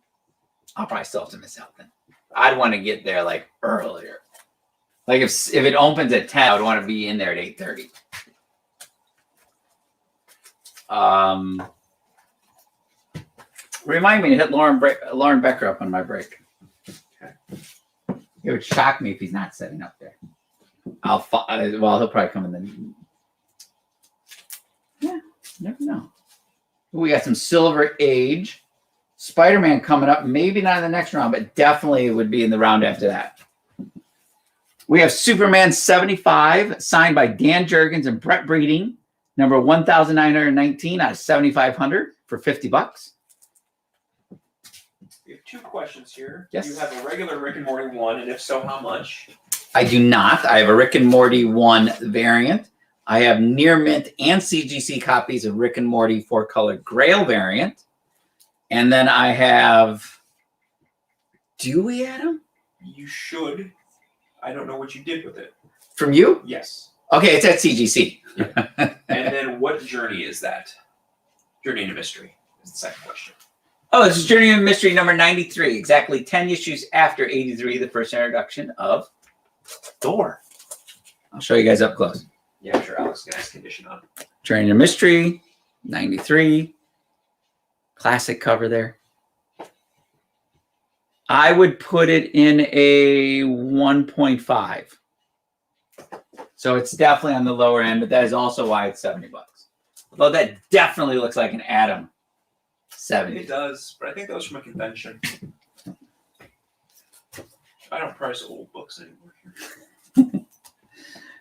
I'll probably still have to miss out then. I'd want to get there like earlier. Like if it opens at 10, I would want to be in there at 8:30. Remind me to hit Lauren Becker up on my break. Okay. It would shock me if he's not setting up there. He'll probably come in the. Yeah, never know. We got some Silver Age. Spider-Man coming up, maybe not in the next round, but definitely would be in the round after that. We have Superman 75, signed by Dan Jurgens and Brett Breeding, number 1,919 out of 7,500 for $50. We have 2 questions here. Yes. Do you have a regular Rick and Morty 1, and if so, how much? I do not. I have a Rick and Morty 1 variant. I have near mint and CGC copies of Rick and Morty 4-color Grail variant. And then I have, do we, Adam? You should. I don't know what you did with it. From you? Yes. Okay, it's at CGC. And then what journey is that? Journey into Mystery is the second question. Oh, this is Journey into Mystery number 93, exactly 10 issues after 83, the first introduction of Thor. I'll show you guys up close. Yeah, I'm sure Alex can ask condition on it. Journey into Mystery, 93. Classic cover there. I would put it in a 1.5. So it's definitely on the lower end, but that is also why it's $70. Although that definitely looks like an Atom 70. It does, but I think that was from a convention. I don't price old books anymore.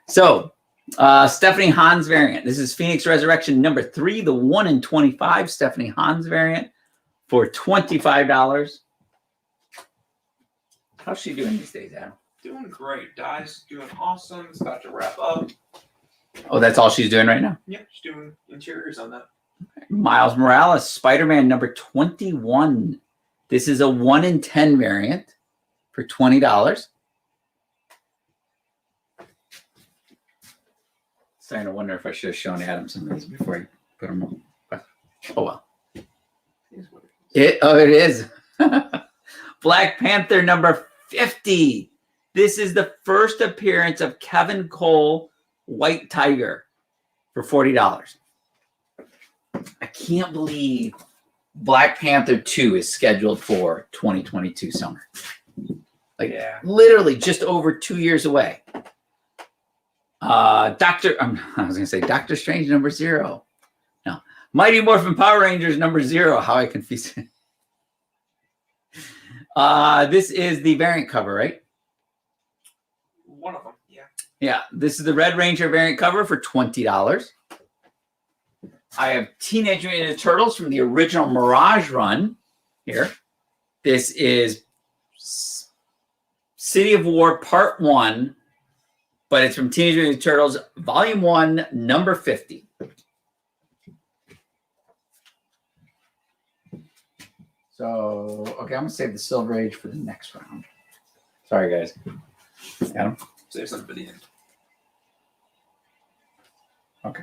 So, Stephanie Hans variant. This is Phoenix Resurrection number 3, the 1 in 25 Stephanie Hans variant for $25. How's she doing these days, Adam? Doing great. Di's doing awesome. It's about to wrap up. Oh, that's all she's doing right now? Yeah, she's doing interiors on that. Miles Morales, Spider-Man number 21. This is a 1 in 10 variant for $20. Starting to wonder if I should have shown Adam some of these before I put them on. But, oh well. It is. Black Panther number 50. This is the first appearance of Kevin Cole, White Tiger, for $40. I can't believe Black Panther 2 is scheduled for 2022 summer. Like, literally just over 2 years away. Doctor Strange number 0. No. Mighty Morphin Power Rangers number 0. How I confused it. This is the variant cover, right? One of them, yeah. Yeah, this is the Red Ranger variant cover for $20. I have Teenage Mutant Ninja Turtles from the original Mirage run here. This is City of War Part 1, but it's from Teenage Mutant Ninja Turtles Volume 1, number 50. So, okay, I'm going to save the Silver Age for the next round. Sorry, guys. Adam? Save some for the end. Okay.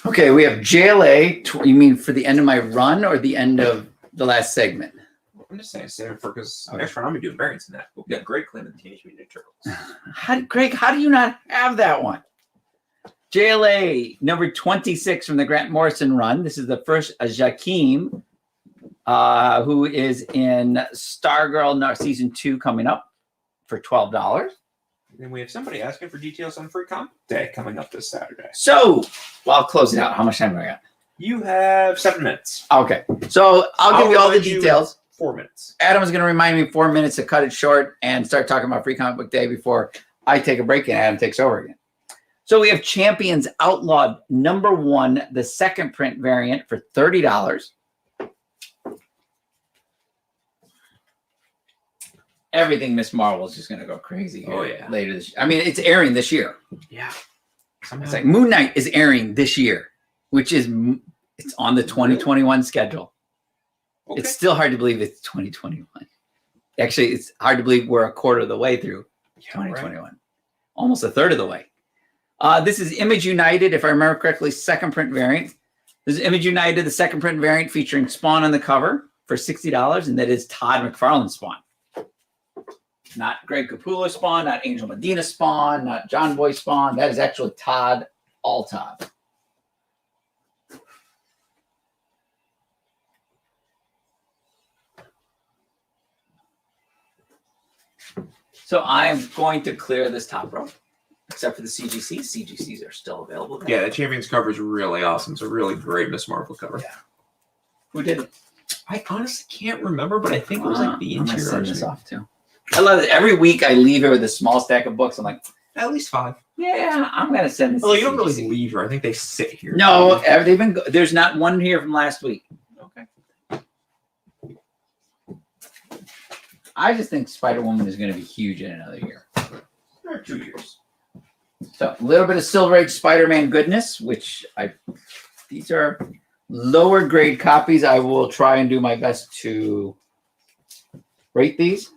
Okay, we have JLA. You mean for the end of my run or the end of the last segment? I'm just saying save it for because next round I'm going to do variants in that. We'll get Greg Clan and Teenage Mutant Ninja Turtles. Greg, how do you not have that one? JLA number 26 from the Grant Morrison run. This is the first Jakeem, who is in Stargirl season 2 coming up for $12. Then we have somebody asking for details on Free Comic Day coming up this Saturday. So, well, I'll close it out. How much time do I got? You have 7 minutes. Okay. So I'll give you all the details. 4 minutes. Adam's going to remind me 4 minutes to cut it short and start talking about Free Comic Book Day before I take a break and Adam takes over again. So we have Champions Outlawed number 1, the second print variant for $30. Everything Miss Marvel is just going to go crazy here later this year. I mean, it's airing this year. Yeah. Somehow. It's like Moon Knight is airing this year, which is it's on the 2021 schedule. Okay. It's still hard to believe it's 2021. Actually, it's hard to believe we're a quarter of the way through 2021. Right. Almost a third of the way. This is Image United, if I remember correctly, second print variant. This is Image United, the second print variant featuring Spawn on the cover for $60, and that is Todd McFarlane Spawn. Not Greg Capullo Spawn, not Angel Medina Spawn, not John Boy Spawn. That is actually Todd, all Todd. So I'm going to clear this top row, except for the CGC. CGCs are still available. Yeah, the Champions cover is really awesome. It's a really great Miss Marvel cover. Yeah. Who did it? I honestly can't remember, but I think it was like the interior. I'm gonna send this off too. I love it. Every week I leave here with a small stack of books. I'm like, at least 5. Yeah, I'm gonna send this. Well, you don't really leave here. I think they sit here. No, they've been. There's not one here from last week. Okay. I just think Spider-Woman is going to be huge in another year. Or 2 years. So a little bit of Silver Age Spider-Man goodness, these are lower grade copies. I will try and do my best to rate these.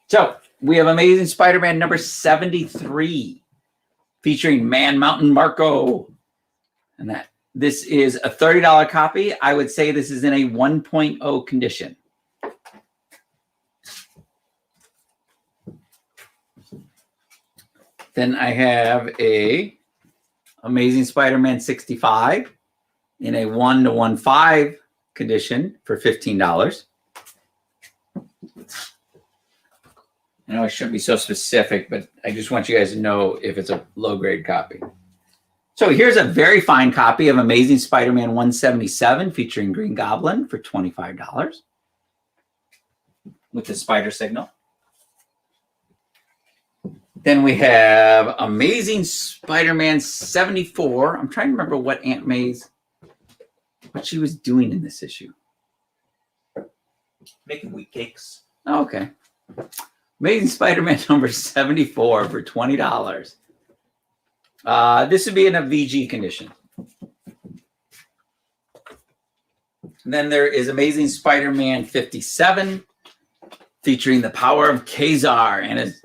So we have Amazing Spider-Man number 73 featuring Man Mountain Marco. And this is a $30 copy. I would say this is in a 1.0 condition. Then I have a Amazing Spider-Man 65 in a 1 to 1.5 condition for $15. I know I shouldn't be so specific, but I just want you guys to know if it's a low-grade copy. So here's a very fine copy of Amazing Spider-Man 177 featuring Green Goblin for $25 with the spider signal. Then we have Amazing Spider-Man 74. I'm trying to remember what Aunt May's, what she was doing in this issue. Making wheat cakes. Oh, okay. Amazing Spider-Man number 74 for $20. This would be in a VG condition. And then there is Amazing Spider-Man 57 featuring the power of Kazar and his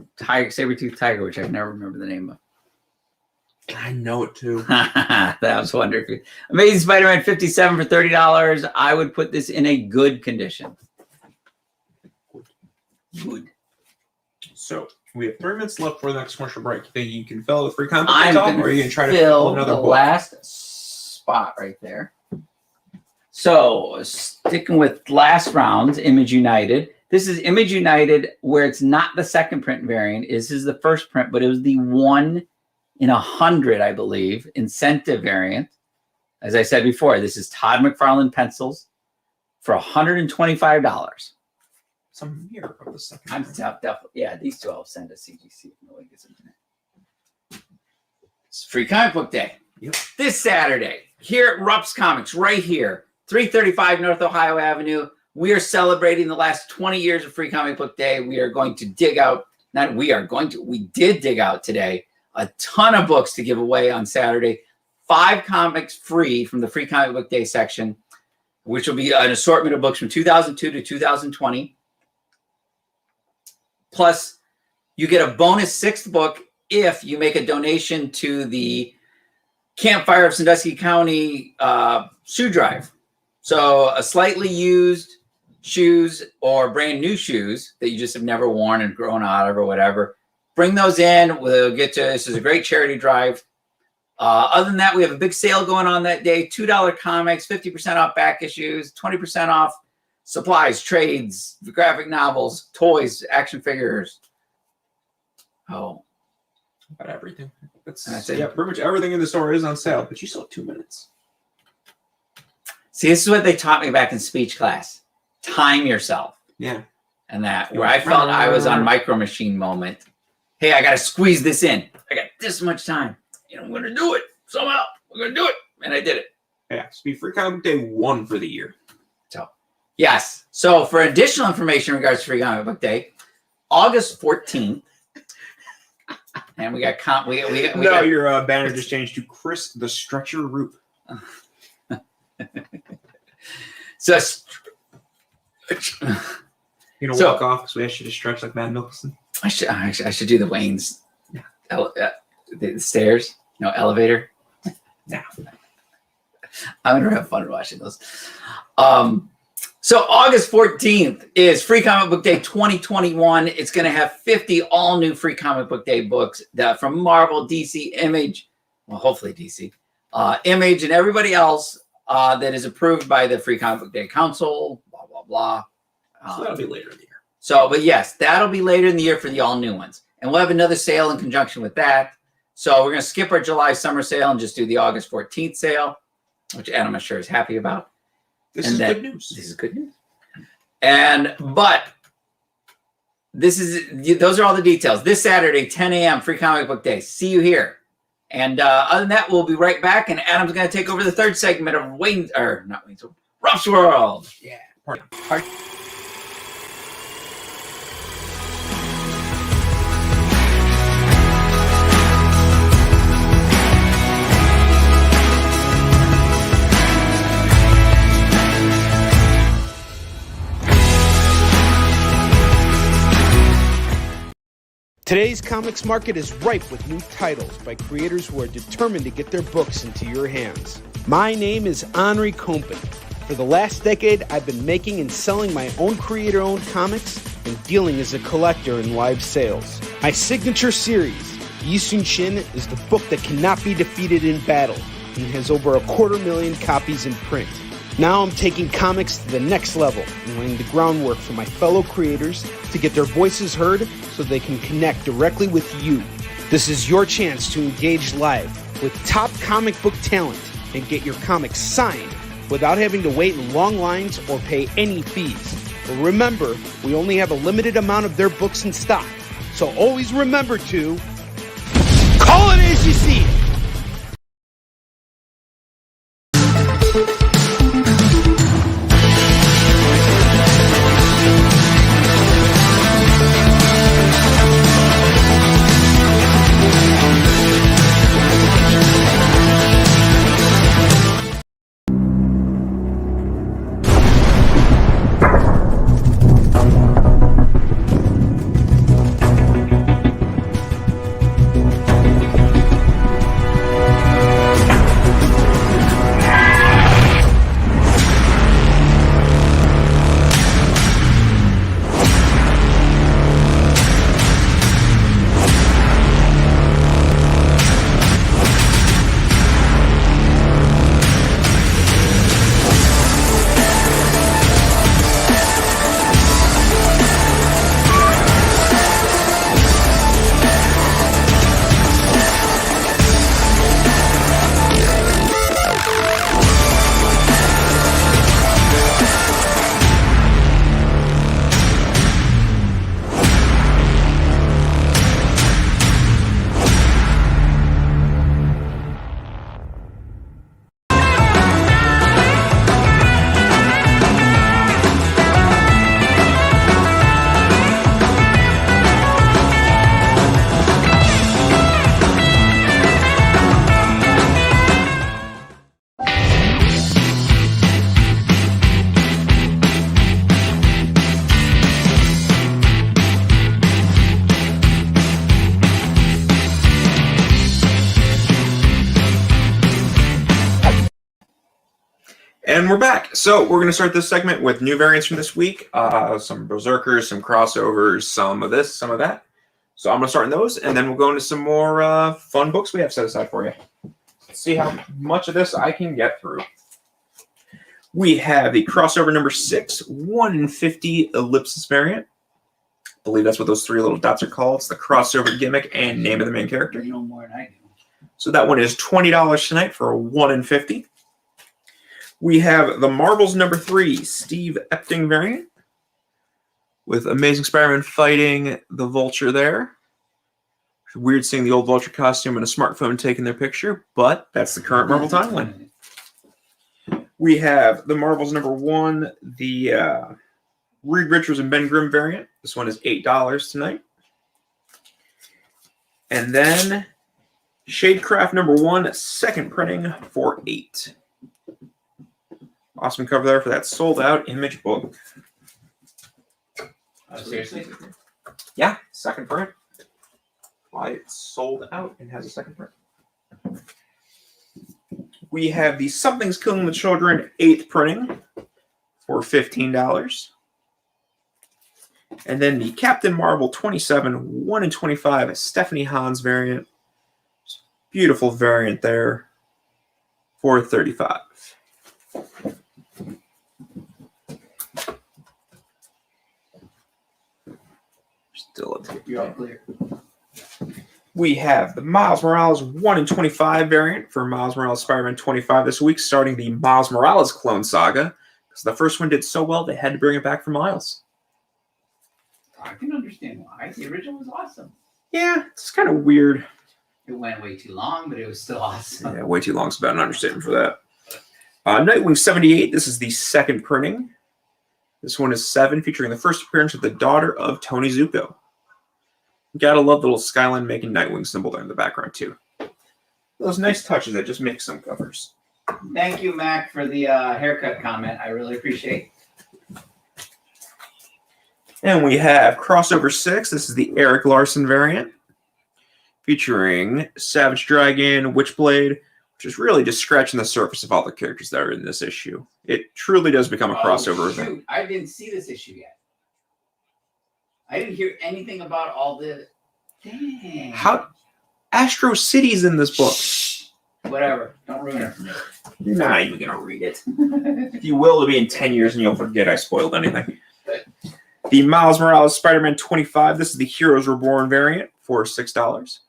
saber-toothed tiger, which I've never remembered the name of. I know it too. That was wonderful. Amazing Spider-Man 57 for $30. I would put this in a good condition. Good. So we have 3 minutes left for the next commercial break. You think you can fill it with free comic I'm talk, going or are you going to try to fill fill another the book? last spot right there. So sticking with last rounds, Image United. This is Image United, where it's not the second print variant. This is the first print, but it was the 1 in 100, I believe, incentive variant. As I said before, this is Todd McFarlane pencils for $125. Some here of the second. I'm definitely, yeah, these two I'll send to CGC. Nobody gets them in. It's Free Comic Book Day. Yep. This Saturday, here at Rupp's Comics, right here, 335 North Ohio Avenue. We are celebrating the last 20 years of Free Comic Book Day. We are going to dig out, we did dig out today a ton of books to give away on Saturday. 5 comics free from the Free Comic Book Day section, which will be an assortment of books from 2002 to 2020. Plus, you get a bonus 6th book if you make a donation to the Campfire of Sandusky County shoe drive. So a slightly used shoes or brand new shoes that you just have never worn and grown out of or whatever. Bring those in. We'll get to this. Is a great charity drive. Other than that, we have a big sale going on that day. $2 comics, 50% off back issues, 20% off supplies, trades, graphic novels, toys, action figures. Oh, About everything. That's it. Yeah, pretty much everything in the store is on sale, but you still have 2 minutes. see, this is what they taught me back in speech class. Time yourself. Yeah. And that, where I felt I was on Micro Machine moment. Hey, I got to squeeze this in. I got this much time. I'm going to do it somehow. We're going to do it. And I did it. Yeah, it's be Free Comic Book Day 1 for the year. So, yes. So, for additional information in regards to Free Comic Book Day, August 14th, and we got your banner just changed to Chris the Stretcher Rupp. So, You know, walk off because we asked you to stretch like Matt Mickelson. I should do the Wayne's the stairs, elevator. Yeah. I'm gonna have fun watching those. So August 14th is Free Comic Book Day 2021. It's gonna have 50 all new Free Comic Book Day books from Marvel, DC, Image, well, hopefully DC, Image, and everybody else that is approved by the Free Comic Book Day Council. Blah blah blah. So that'll be later in the year. So, but yes, that'll be later in the year for the all new ones. And we'll have another sale in conjunction with that. So we're going to skip our July summer sale and just do the August 14th sale, which Adam, I'm sure, is happy about. This is good news. This is good news. But those are all the details. This Saturday, 10 a.m., Free Comic Book Day. See you here. And other than that, we'll be right back. And Adam's going to take over the third segment of Rupp's World. Yeah. Today's comics market is ripe with new titles by creators who are determined to get their books into your hands. My name is Henri Compen. For the last decade, I've been making and selling my own creator-owned comics and dealing as a collector in live sales. My signature series, Yisun Shin, is the book that cannot be defeated in battle and has over 250,000 copies in print. Now I'm taking comics to the next level and laying the groundwork for my fellow creators to get their voices heard so they can connect directly with you. This is your chance to engage live with top comic book talent and get your comics signed without having to wait in long lines or pay any fees. But remember, we only have a limited amount of their books in stock, so always remember to call it as you see it. And we're back. So we're going to start this segment with new variants from this week. Some Berserkers, some crossovers, some of this, some of that. So I'm going to start in those, and then we'll go into some more fun books we have set aside for you. Let's see how much of this I can get through. We have the crossover number 6, 1 in 50 ellipsis variant. I believe that's what those 3 little dots are called. It's the crossover gimmick and name of the main character. You know more than I do. So that one is $20 tonight for a 1 in 50. We have the Marvels number 3, Steve Epting variant, with Amazing Spider-Man fighting the Vulture there. It's weird seeing the old Vulture costume and a smartphone taking their picture, but that's the current Marvel timeline. We have the Marvels number 1, the Reed Richards and Ben Grimm variant. This one is $8 tonight. And then Shadecraft number 1, second printing for $8. Awesome cover there for that sold-out Image book. Seriously? Yeah, second print. Why it's sold out and has a second print. We have the Something's Killing the Children 8th printing for $15. And then the Captain Marvel 27, 1 in 25 Stephanie Hans variant. Beautiful variant there for $35. Still up to get You're all clear. We have the Miles Morales 1 in 25 variant for Miles Morales Spider-Man 25 this week, starting the Miles Morales clone saga. Because the first one did so well, they had to bring it back for Miles. I can understand why. The original was awesome. Yeah, it's kind of weird. It went way too long, but it was still awesome. Yeah, way too long is about an understatement for that. Nightwing 78, this is the second printing. This one is 7, featuring the first appearance of the daughter of Tony Zuko. Gotta love the little skyline making Nightwing symbol there in the background, too. Those nice touches that just make some covers. Thank you, Mac, for the haircut comment. I really appreciate it. And we have Crossover 6. This is the Eric Larson variant, featuring Savage Dragon, Witchblade, which is really just scratching the surface of all the characters that are in this issue. It truly does become a crossover event. I didn't see this issue yet. I didn't hear anything about all the... Dang. How Astro City's in this book. Whatever. Don't ruin it for me. You're not even gonna read it. If you will, it'll be in 10 years and you'll forget I spoiled anything. The Miles Morales Spider-Man 25. This is the Heroes Reborn variant for $6.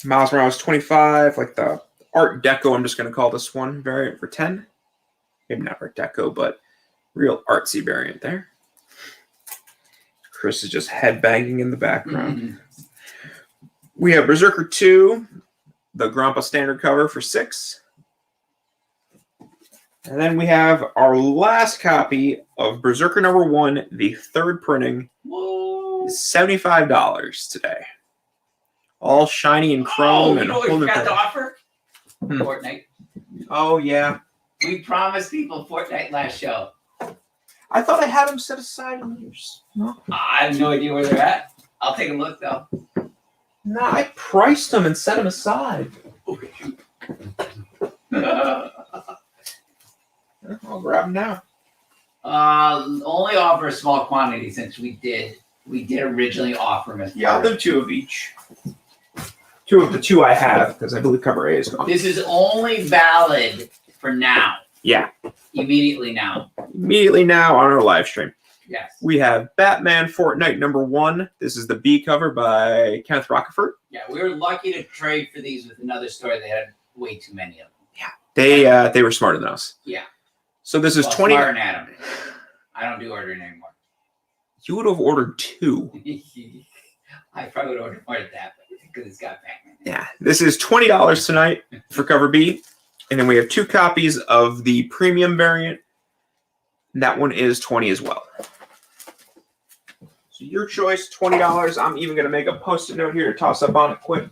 Miles Morales 25, like the Art Deco, I'm just going to call this one variant for 10. Maybe not Art Deco, but real artsy variant there. Chris is just headbanging in the background. We have Berserker 2, the Grandpa Standard cover for $6. And then we have our last copy of Berserker number 1, the third printing. Whoa. $75 today. All shiny and chrome. You and know what we holding forgot to thing. offer? Fortnite. Oh, yeah. We promised people Fortnite last show. I thought I had them set aside in years. No, I have no idea where they're at. I'll take a look, though. I priced them and set them aside. I'll grab them now. Only offer a small quantity since we did originally offer them. Yeah, I'll do 2 of each. 2 of the 2 I have, because I believe cover A is gone. This is only valid for now. Yeah. Immediately now. Immediately now on our live stream. Yes. We have Batman Fortnite number 1. This is the B cover by Kenneth Rockefort. Yeah, we were lucky to trade for these with another store that had way too many of them. Yeah. They were smarter than us. Yeah. So this is Well, 20. smarter than Adam. I don't do ordering anymore. You would have ordered 2. I probably would order more than that, because it's got Batman. Yeah. This is $20 tonight for cover B. And then we have 2 copies of the premium variant. That one is $20 as well. So your choice, $20. I'm even going to make a Post-it note here to toss up on it quick.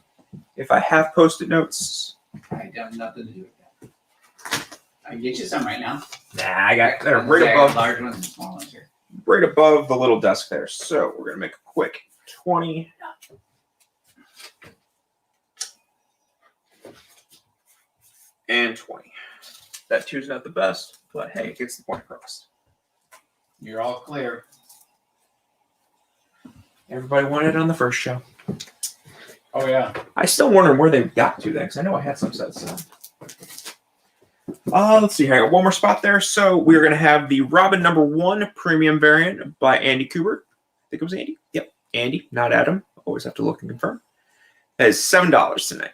If I have Post-it notes. I have nothing to do with that. I can get you some right now. Nah, I got they're I right got above, large ones and small ones here. right above the little desk there. So we're going to make a quick 20. And 20. That 2's not the best, but hey, it gets the point across. You're all clear. Everybody wanted it on the first show. Oh, yeah. I still wonder where they got to then, because I know I had some set aside. Let's see here. I got one more spot there. So we're going to have the Robin number 1 premium variant by Andy Kubert. I think it was Andy. Yep, Andy, not Adam. Always have to look and confirm. That is $7 tonight.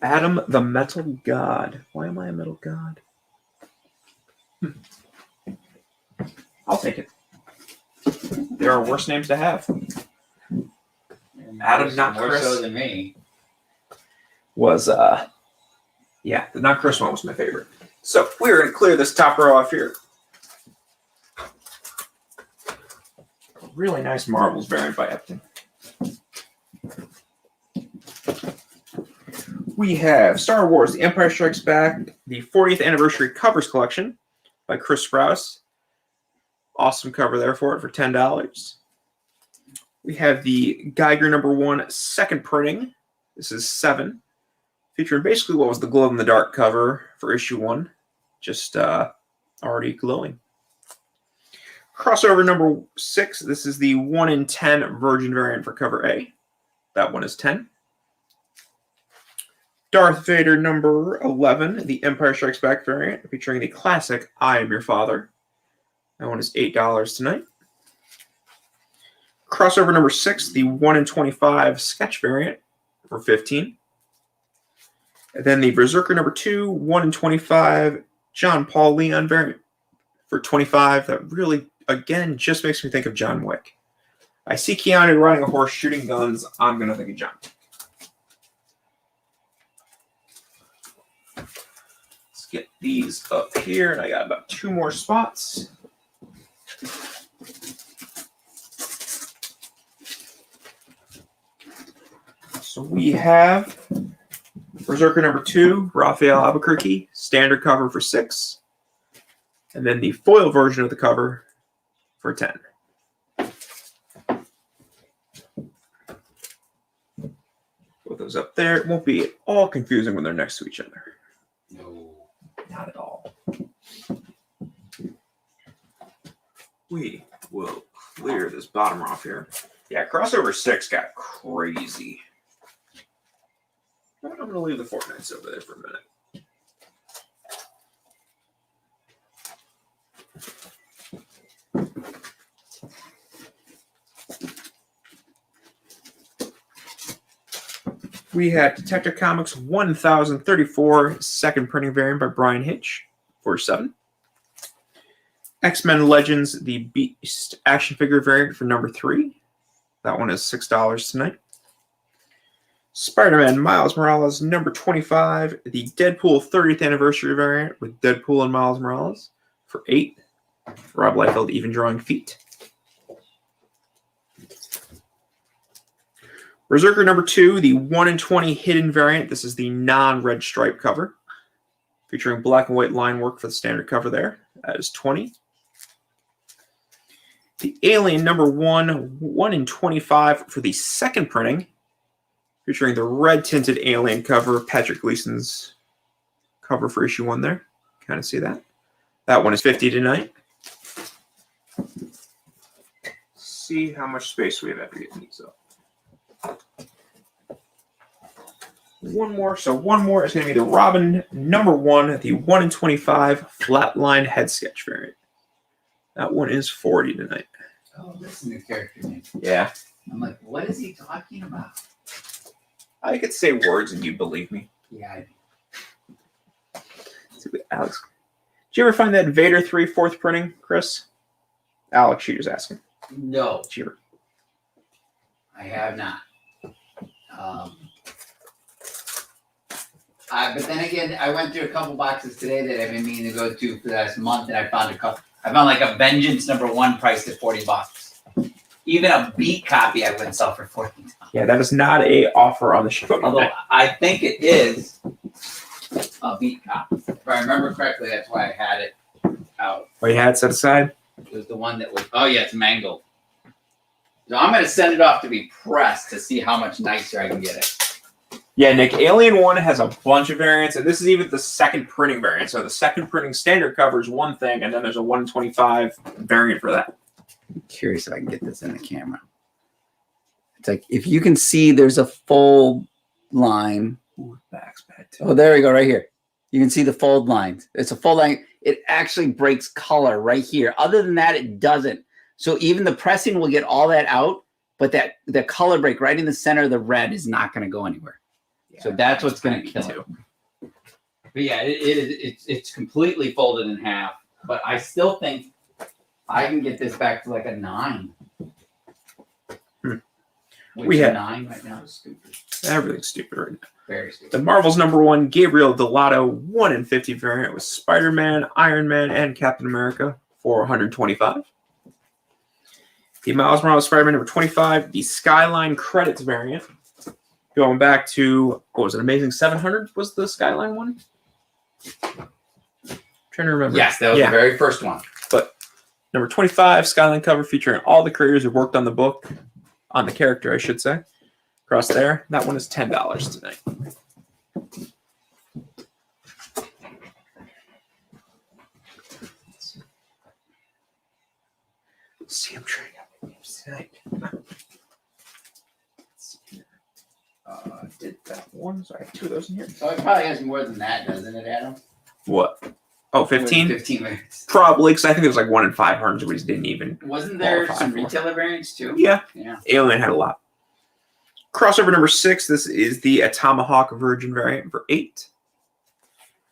Adam the Metal God. Why am I a metal god? I'll take it. There are worse names to have. Adam, not more Chris. so than me. Was yeah, the not Chris one was my favorite. So we're gonna clear this top row off here. Really nice Marvels variant by Epton. We have Star Wars: The Empire Strikes Back, the 40th anniversary covers collection by Chris Sprouse. Awesome cover there for it for $10. We have the Geiger number 1 second printing. This is 7, featuring basically what was the glow in the dark cover for issue 1, just already glowing. Crossover number 6. This is the 1 in 10 Virgin variant for cover A. That one is 10. Darth Vader number 11, the Empire Strikes Back variant, featuring the classic I Am Your Father. That one is $8 tonight. Crossover number 6, the 1 in 25 sketch variant for $15. And then the Berserker number 2, 1 in 25 John Paul Leon variant for $25. That really, again, just makes me think of John Wick. I see Keanu riding a horse shooting guns. I'm going to think of John Wick. Let's get these up here. And I got about 2 more spots. So we have Berserker number 2, Raphael Albuquerque, standard cover for $6. And then the foil version of the cover for $10. Put those up there. It won't be at all confusing when they're next to each other. No. Not at all. We will clear this bottom off here. Yeah, crossover 6 got crazy. I'm going to leave the Fortnites over there for a minute. We had Detective Comics 1034, second printing variant by Brian Hitch for $7. X-Men Legends, the Beast action figure variant for number 3. That one is $6 tonight. Spider-Man Miles Morales number 25, the Deadpool 30th anniversary variant with Deadpool and Miles Morales for $8. Rob Liefeld even drawing feet. Berserker number 2, the 1 in 20 hidden variant. This is the non-red stripe cover, featuring black and white line work for the standard cover there. That is $20. The Alien number 1 in 25 for the second printing, featuring the red tinted Alien cover, Patrick Gleason's cover for issue 1 there. Kind of see that. That one is $50 tonight. See how much space we have after getting these up. One more. So one more is going to be the Robin number 1, the 1 in 25 flatline head sketch variant. That one is $40 tonight. Oh, this is a new character name. Yeah. I'm like, what is he talking about? I could say words and you believe me. Yeah. Alex, did you ever find that Vader 3 fourth printing, Chris? Alex Sheeter's asking. No, Cheater. I have not. But then again, I went through a couple boxes today that I've been meaning to go to for the last month, and I found like a Vengeance number 1 priced at $40. Even a beat copy I wouldn't sell for $40. Yeah, that is not a offer on the show. Although I think it is a beat copy. If I remember correctly, that's why I had it out. Oh, you had it set aside? It was the one that was, oh yeah, it's mangled. So I'm going to send it off to be pressed to see how much nicer I can get it. Yeah, Nick, Alien 1 has a bunch of variants, and this is even the second printing variant. So the second printing standard cover is one thing, and then there's a 1 in 25 variant for that. I'm curious if I can get this in the camera. It's like, if you can see, there's a fold line. Ooh, back's bad too. Oh, there we go, right here. You can see the fold lines. It's a fold line. It actually breaks color right here. Other than that, it doesn't. So even the pressing will get all that out, but that the color break right in the center of the red is not going to go anywhere. Yeah, so that's what's going to kill it. But yeah, it's completely folded in half. But I still think I can get this back to like a 9. We have 9 right now is stupid. Everything's stupid right now. Very stupid. The Marvel's number 1, Gabriel Delato 1 in 50 variant with Spider-Man, Iron Man, and Captain America for $125. The Miles Morales Spider-Man number 25, the Skyline Credits variant. Going back to, what was it, Amazing 700 was the Skyline one? I'm trying to remember. Yes, that was the very first one. But number 25, Skyline cover featuring all the creators who worked on the book, on the character, I should say. Across there. That one is $10 tonight. Let's see, I'm trying out games tonight. Did that one, so I have 2 of those in here. So it probably has more than that, doesn't it, Adam? What? Oh, 15? 15 variants. Probably, because I think it was like 1 in 500, which didn't even. Wasn't there qualify some for. retailer variants too? Yeah. Yeah. Alien had a lot. Crossover number 6, this is the Atomahawk Virgin variant for $8.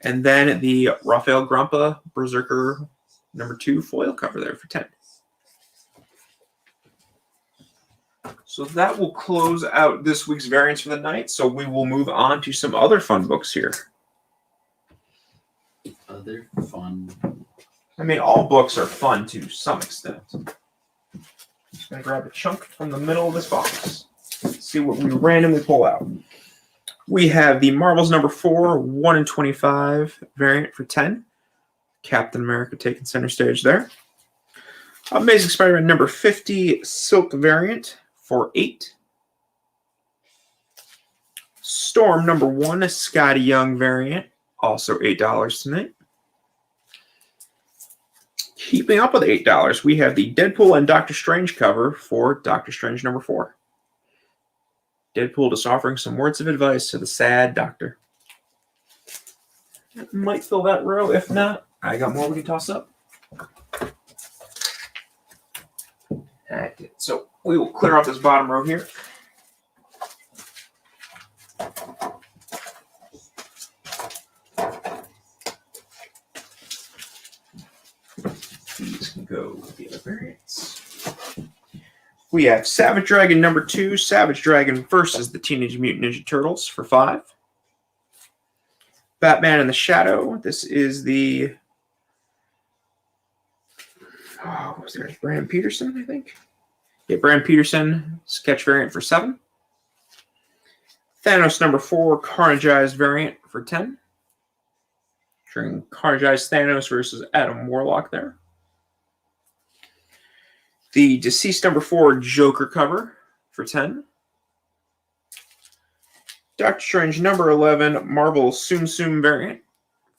And then the Rafael Grampa Berserker number 2 foil cover there for $10. So that will close out this week's variants for the night. So we will move on to some other fun books here. Other fun. I mean, all books are fun to some extent. Just going to grab a chunk from the middle of this box. See what we randomly pull out. We have the Marvel's number 4, 1 in 25 variant for $10. Captain America taking center stage there. Amazing Spider-Man number 50 Silk variant for $8. Storm number 1 Scotty Young variant, also $8 tonight. Keeping up with $8, we have the Deadpool and Doctor Strange cover for Doctor Strange number 4. Deadpool just offering some words of advice to the sad doctor. That might fill that row. If not, I got more we can toss up. So we will clear off this bottom row here. These can go with the other variants. We have Savage Dragon number 2, Savage Dragon versus the Teenage Mutant Ninja Turtles for 5. Batman in the Shadow. This is the what was there? Brand Peterson, I think. Yeah, Brand Peterson sketch variant for 7. Thanos number 4, Carnageized variant for 10. Featuring Carnageized Thanos versus Adam Warlock there. The Deceased number 4 Joker cover for 10. Doctor Strange number 11 Marvel Tsum Tsum variant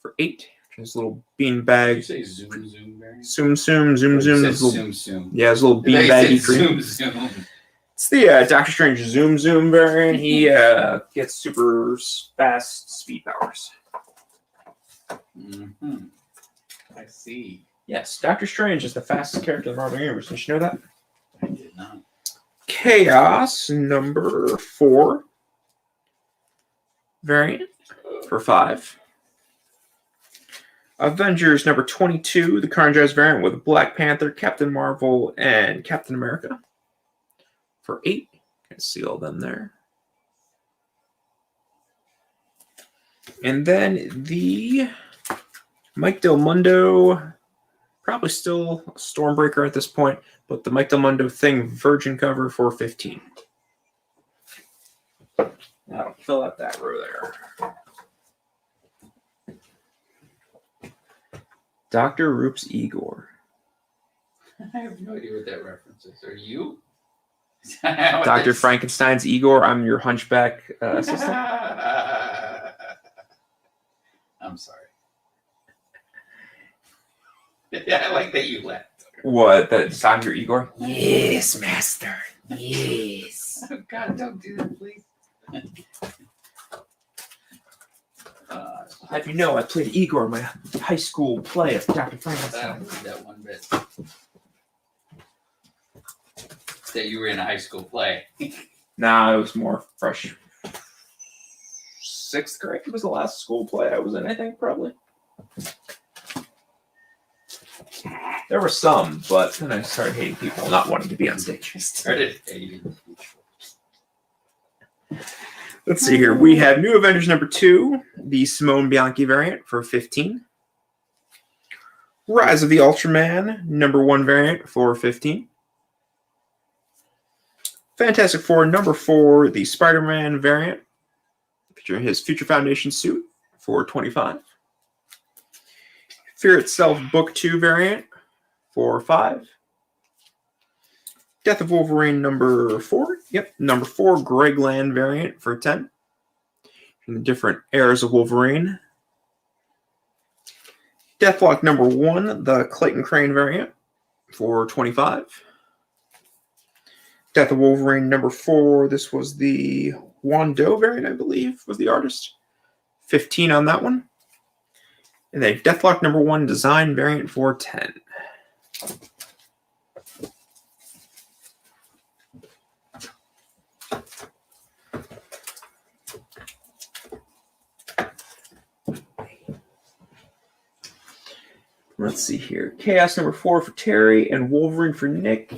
for 8. His little beanbag. Did you say Zoom variant? Tsum Tsum, Zoom Zoom. Zoom. Yeah, his little beanbaggy cream. Zoom. It's the Doctor Strange Zoom Zoom variant. He gets super fast speed powers. Mm-hmm. I see. Yes, Doctor Strange is the fastest character in the Marvel Universe. Did you know that? I did not. Chaos number 4 variant for 5. Avengers number 22, the Carnageized variant with Black Panther, Captain Marvel, and Captain America for 8. Can see all them there. And then the Mike Del Mundo, probably still a Stormbreaker at this point, but the Mike Del Mundo Thing Virgin cover for 15. That'll fill out that row there. Dr. Rupp's Igor. I have no idea what that reference is. Are you? Dr. Frankenstein's Igor. I'm your hunchback assistant. I'm sorry. Yeah, I like that you laughed. What? That I'm your Igor? Yes, master. Yes. Oh, God, don't do that, please. Have you know I played Igor in my high school play of Dr. I don't Frankenstein? believe that one bit. That you were in a high school play. Nah, it was more fresh. 6th grade was the last school play I was in, I think, probably. There were some, but then I started hating people not wanting to be on stage. Started hating. Let's see here. We have New Avengers number 2, the Simone Bianchi variant for 15. Rise of the Ultraman number 1 variant for 15. Fantastic Four number 4, the Spider-Man variant, featuring his Future Foundation suit for 25. Fear Itself Book 2 variant for 5. Death of Wolverine number 4. Yep, number 4 Greg Land variant for 10. From the different eras of Wolverine. Deathlock number 1, the Clayton Crane variant for 25. Death of Wolverine number 4. This was the Wando variant, I believe, was the artist. 15 on that one. And then Deathlock number 1 design variant for 10. Let's see here. Chaos number 4 for Terry and Wolverine for Nick.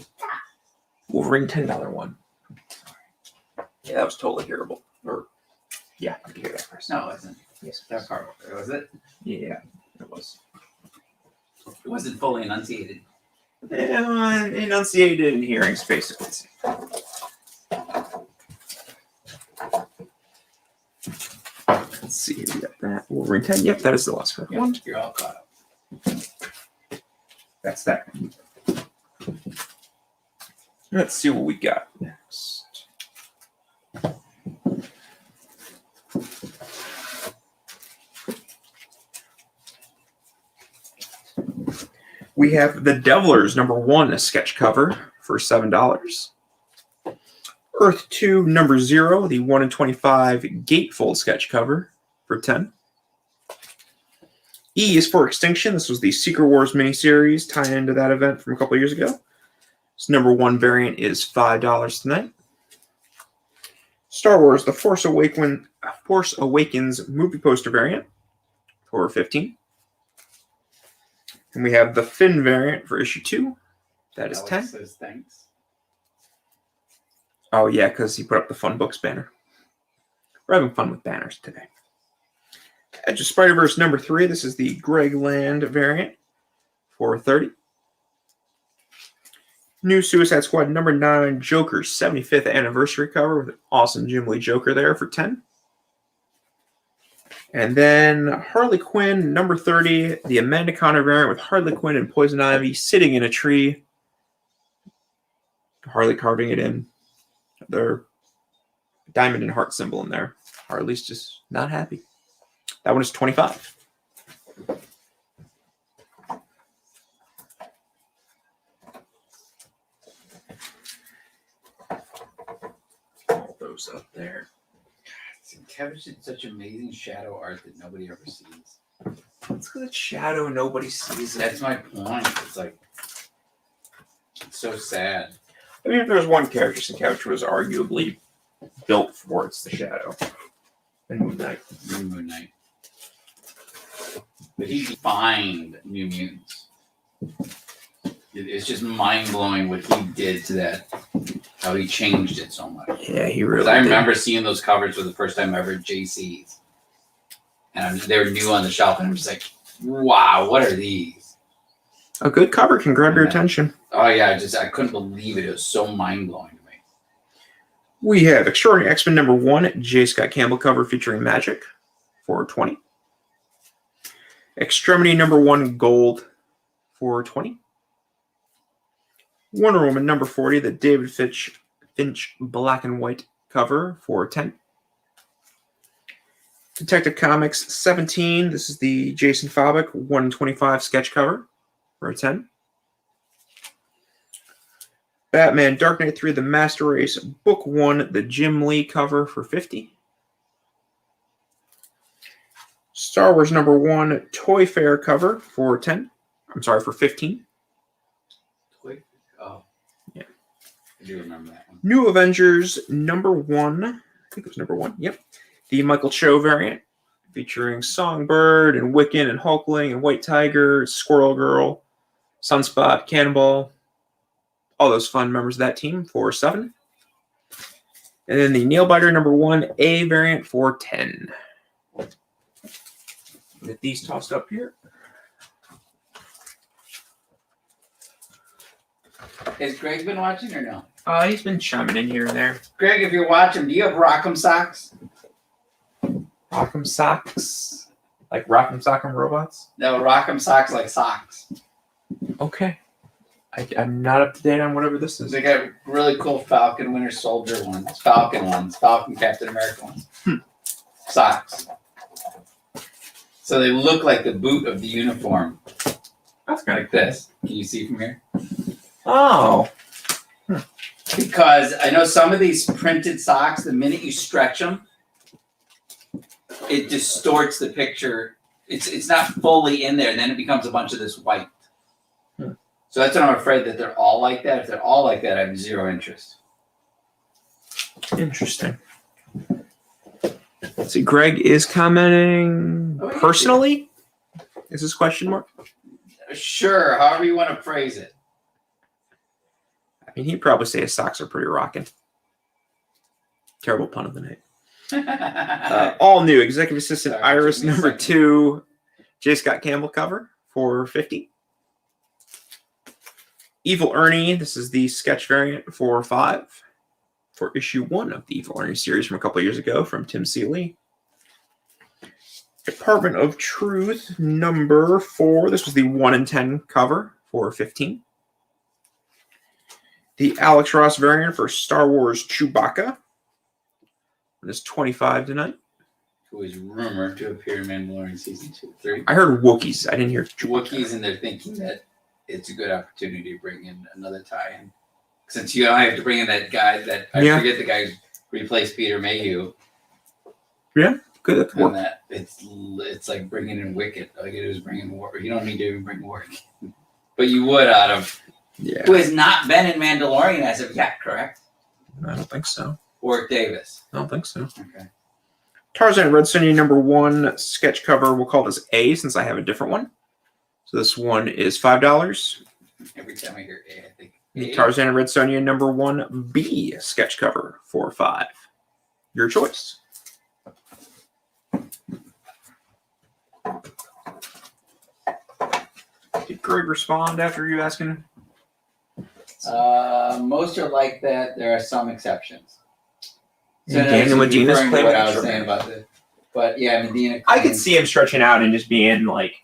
Wolverine $10 one. Yeah, that was totally hearable. Or, yeah, I could hear that first. No, it wasn't. Yes, That part, was it? yeah, it was. It wasn't fully enunciated. Enunciated in hearings, basically. Let's see here. We got that. Wolverine 10. Yep, that is the last one. Yep, you're all caught up. That's that. Let's see what we got next. We We have the Devilers #1, a sketch cover for $7. Earth 2 #0, the 1 in 25 gatefold sketch cover for $10. E is for Extinction. This was the Secret Wars miniseries tie into that event from a couple years ago. This #1 variant is $5 tonight. Star Wars: The Force Awakens movie poster variant for $15. And we have the Finn variant for issue 2. That is $10. Says thanks. Oh, yeah, because he put up the Fun Books banner. We're having fun with banners today. Edge of Spider-Verse #3. This is the Greg Land variant for $30. New Suicide Squad #9 Joker's 75th anniversary cover with an awesome Jim Lee Joker there for $10. And then Harley Quinn #30, the Amanda Conner variant with Harley Quinn and Poison Ivy sitting in a tree. Harley carving it in. Their diamond and heart symbol in there. Harley's just not happy. That one is $25. All those up there. Kevin did such amazing shadow art that nobody ever sees. It's because it's shadow and nobody sees it. That's my point. It's like, it's so sad. I mean, if there's one character, Sienkiewicz was arguably built for, it's the Shadow and Moon Knight. Moon Knight. But he defined New Mutants. It's just mind-blowing what he did to that, how he changed it so much. Yeah, he really I did. remember seeing those covers for the first time ever at JC's. And they were new on the shelf, and I'm just like, wow, what are these? A good cover can grab your attention. Oh, yeah, I couldn't believe it. It was so mind-blowing to me. We have Extraordinary X-Men #1, J. Scott Campbell cover featuring Magic for $20. Extremity #1 Gold for $20. Wonder Woman #40, the David Finch black and white cover for $10. Detective Comics 17, this is the Jason Fabok 1 in 25 sketch cover for $10. Batman Dark Knight 3, the Master Race Book 1, the Jim Lee cover for $50. Star Wars #1 Toy Fair cover for $10. I'm sorry, for $15. Oh. Yeah. I do remember that one. New Avengers #1. I think it was #1. Yep. The Michael Cho variant featuring Songbird and Wiccan and Hulkling and White Tiger, Squirrel Girl, Sunspot, Cannonball. All those fun members of that team for $7. And then the Nailbiter #1 A variant for $10. Get these tossed up here. Has Greg been watching or no? He's been chiming in here and there. Greg, if you're watching, do you have Rock'em socks? Rock'em socks? Like Rock'em Sock'em Robots? No, Rock'em socks like socks. Okay. I'm not up to date on whatever this is. They got really cool Falcon Winter Soldier ones, Falcon Captain America ones. Socks. So they look like the boot of the uniform. That's kind Like this. Can you see from here? Oh. Because I know some of these printed socks, the minute you stretch them, it distorts the picture. It's not fully in there, and then it becomes a bunch of this white. So that's what I'm afraid that they're all like that. If they're all like that, I have zero interest. Interesting. Let's see. Greg is commenting personally. Is this question mark? Sure, however you want to phrase it. I mean, he'd probably say his socks are pretty rocking. Terrible pun of the night. All new Executive Assistant Sorry, Iris give me a second. #2 J. Scott Campbell cover for $50. Evil Ernie, this is the sketch variant for $5 for issue 1 of the Evil Ernie series from a couple years ago from Tim Seeley. Department of Truth #4, this was the 1 in 10 cover for $15. The Alex Ross variant for Star Wars Chewbacca. It is $25 tonight. Who is rumored to appear in Mandalorian season 2, 3. I heard Wookiees. I didn't hear Chewbacca. Wookiees, and they're thinking that it's a good opportunity to bring in another tie-in. Since you have to bring in that guy that I Yeah. forget the guy who replaced Peter Mayhew. Yeah, good. That could work. And that it's like bringing in Wicket. Like it is bringing Warwick. You don't need to even bring Warwick, but you would out of who has not been in Mandalorian as of yet, correct? I don't think so. Warwick Davis. I don't think so. Okay. Tarzan Red Sonja #1 sketch cover. We'll call this A since I have a different one. So this one is $5. Every time I hear A, I think The A. Tarzan Red Sonja #1 B sketch cover for $5. Your choice. Did Greg respond after you asking? Most are like that. There are some exceptions. So And that's Daniel Medina's referring to playing what with I was extra saying man. about this. But yeah, Medina. I could see him stretching out and just being like,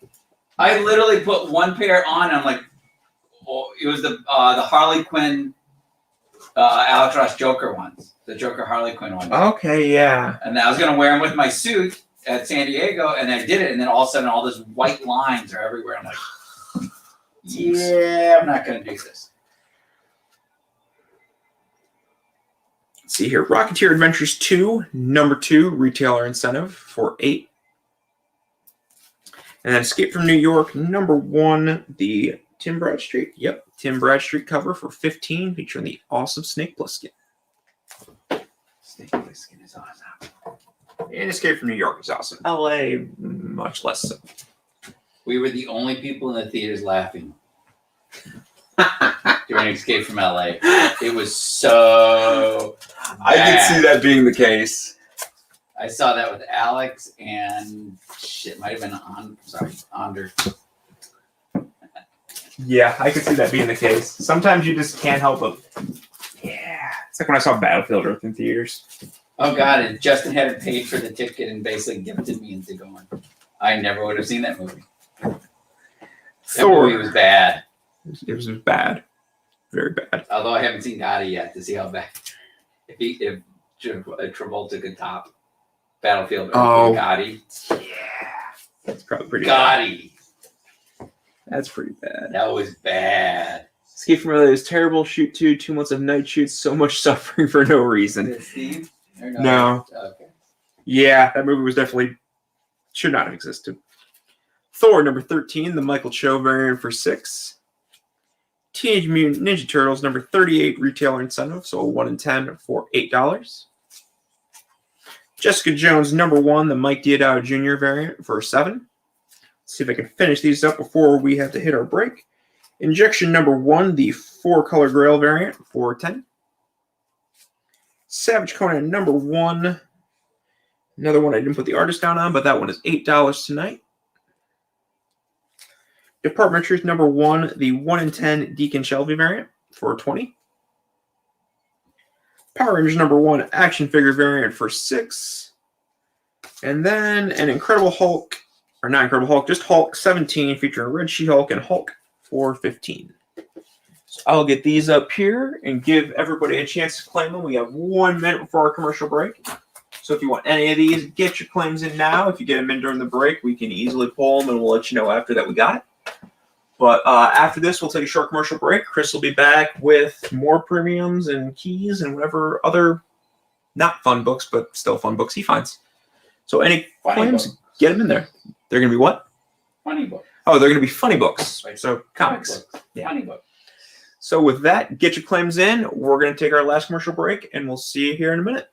I literally put one pair on. And I'm like, oh, it was the Harley Quinn, Alex Ross Joker ones, the Joker Harley Quinn ones. okay, yeah. And I was gonna wear them with my suit at San Diego, and I did it, and then all of a sudden, all these white lines are everywhere. I'm like, yeah, I'm not gonna do this. Let's see here. Rocketeer Adventures 2, #2, retailer incentive for $8. And then Escape from New York, #1, the Tim Bradstreet. Yep, Tim Bradstreet cover for $15, featuring the awesome Snake Plissken. Snake Plissken is awesome. And Escape from New York is awesome. LA, much less so. We were the only people in the theaters laughing during Escape from LA. It was so I bad. could see that being the case. I saw that with Alex and shit, might have been Onder. Yeah, I could see that being the case. Sometimes you just can't help but. Yeah. It's like when I saw Battlefield Earth in theaters. Oh god, and Justin hadn't paid for the ticket and basically gifted me into going. I never would have seen that movie. That Thor. movie was bad. It was bad. Very bad. Although I haven't seen Gotti yet to see how bad. If Travolta could top Battlefield Earth with Gotti. Yeah. That's probably pretty bad. Gotti. That's pretty bad. That was bad. Escape from LA is terrible. Shoot 2 months of night shoots. So much suffering for no reason. Is it Steve? Or No. Okay. Yeah, that movie was definitely should not have existed. Thor #13, the Michael Cho variant for $6. Teenage Mutant Ninja Turtles #38, retailer incentive, so 1 in 10 for $8. Jessica Jones #1, the Mike Diodato Jr. variant for $7. Let's see if I can finish these up before we have to hit our break. Injection #1, the 4-color Grail variant for $10. Savage Conan #1. Another one I didn't put the artist down on, but that one is $8 tonight. Department Truth #1, the 1 in 10 Deacon Shelby variant for $20. Power Rangers #1 action figure variant for $6. And then an Incredible Hulk, or not Incredible Hulk, just Hulk 17 featuring Red She-Hulk and Hulk for $15. So I'll get these up here and give everybody a chance to claim them. We have 1 minute before our commercial break. So if you want any of these, get your claims in now. If you get them in during the break, we can easily pull them and we'll let you know after that we got it. But after this, we'll take a short commercial break. Chris will be back with more premiums and keys and whatever other not fun books, but still fun books he finds. So any Funny claims, books. get them in there. They're going to be what? Funny book. Oh, they're going to be funny books. Like So comics. Books. Yeah. Funny book. So with that, get your claims in. We're going to take our last commercial break, and we'll see you here in a minute.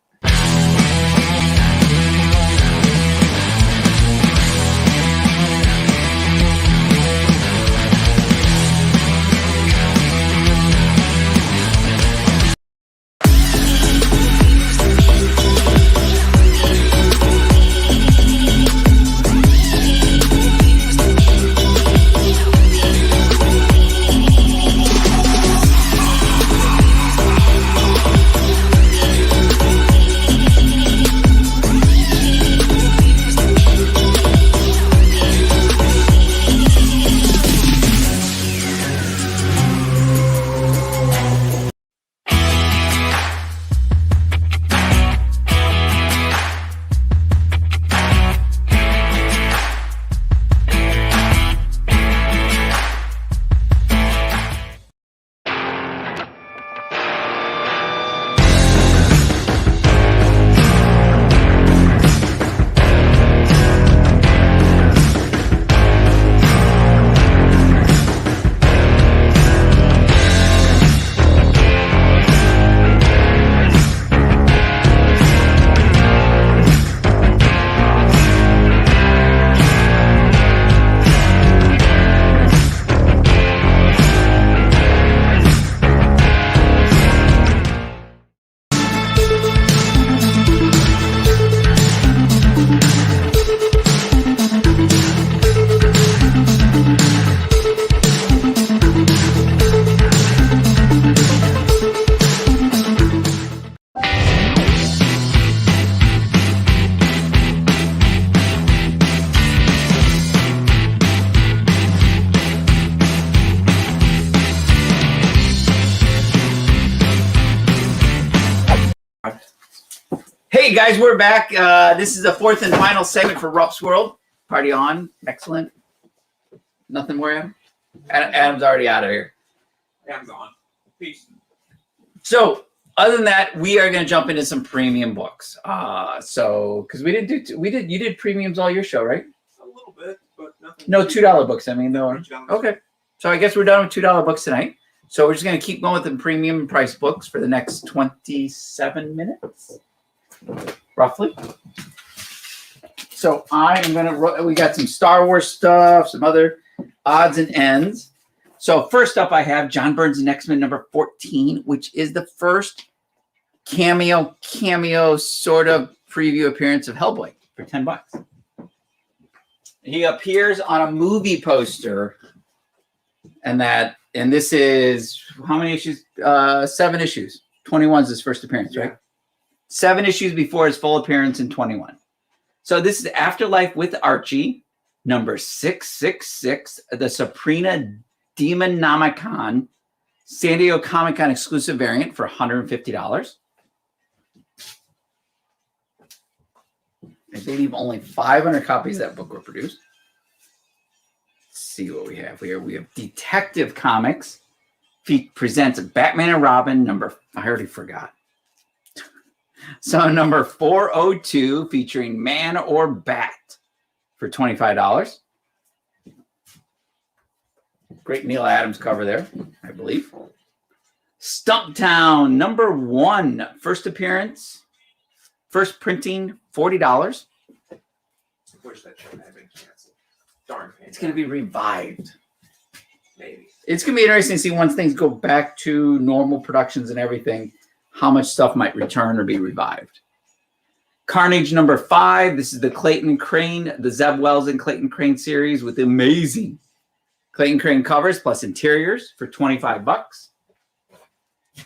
Hey guys, we're back. This is the fourth and final segment for Rupp's World. Party on. Excellent. Nothing more, Adam? Adam's already out of here. I'm gone. Peace. So, other than that, we are going to jump into some premium books. Because we didn't do, you did premiums all your show, right? A little bit, but nothing. No, $2 books. I mean, no. $2. Okay. So I guess we're done with $2 books tonight. So we're just going to keep going with the premium price books for the next 27 minutes, roughly. So I am going to, we got some Star Wars stuff, some other odds and ends. So first up, I have John Burns and X-Men number 14, which is the first cameo sort of preview appearance of Hellboy for $10. He appears on a movie poster, and this is how many issues? 7 issues. 21 is his first appearance, right? 7 issues before his full appearance in 21. So this is Afterlife with Archie, number 666, the Sabrina Demonomicon San Diego Comic-Con exclusive variant for $150. I believe only 500 copies of that book were produced. Let's see what we have here. We have Detective Comics presents Batman and Robin I already forgot. So number 402 featuring Man or Bat for $25. Great Neil Adams cover there, I believe. Stumptown number 1, first appearance, first printing, $40. I wish that show had been canceled. Darn. It's going to be revived. Maybe. It's going to be interesting to see once things go back to normal productions and everything, how much stuff might return or be revived. Carnage number 5. This is the Clayton Crane, the Zeb Wells and Clayton Crane series with amazing Clayton Crane covers plus interiors for $25.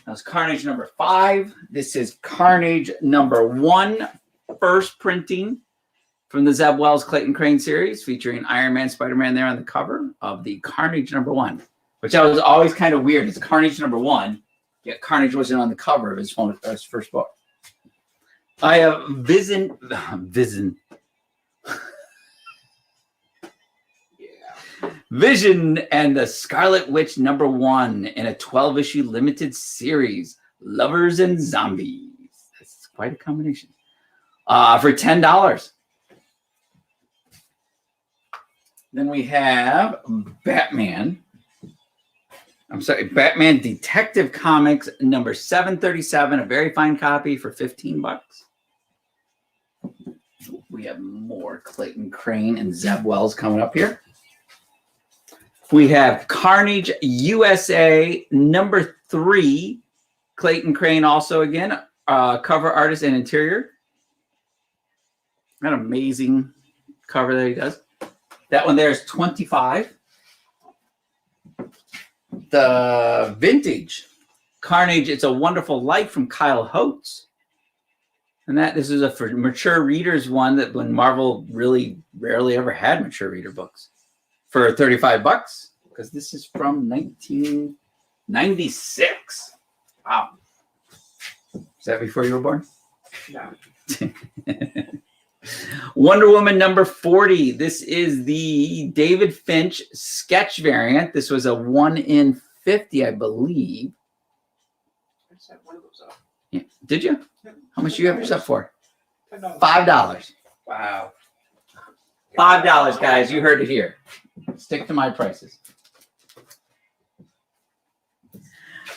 That's Carnage number 5. This is Carnage number 1, first printing from the Zeb Wells Clayton Crane series, featuring Iron Man, Spider-Man there on the cover of the Carnage number 1, which I was always kind of weird. It's Carnage number 1, yet Carnage wasn't on the cover of his first book. I have Vision. Vision and the Scarlet Witch number 1 in a 12-issue limited series, Lovers and Zombies. That's quite a combination. For $10. Then we have Batman Detective Comics number 737, a very fine copy for $15. We have more Clayton Crane and Zeb Wells coming up here. We have Carnage USA number 3, Clayton Crane also again, cover artist and interior. That amazing cover that he does. That one there is $25. The vintage Carnage, It's a Wonderful Life from Kyle Holtz. And this is a for mature readers one that when Marvel really rarely ever had mature reader books. For $35, because this is from 1996. Wow. Is that before you were born? No. Wonder Woman number 40. This is the David Finch sketch variant. This was a 1 in 50, I believe. I just had one of those up. Yeah. Did you? How much do you have yourself for? $5. Wow. $5, guys. You heard it here. Stick to my prices.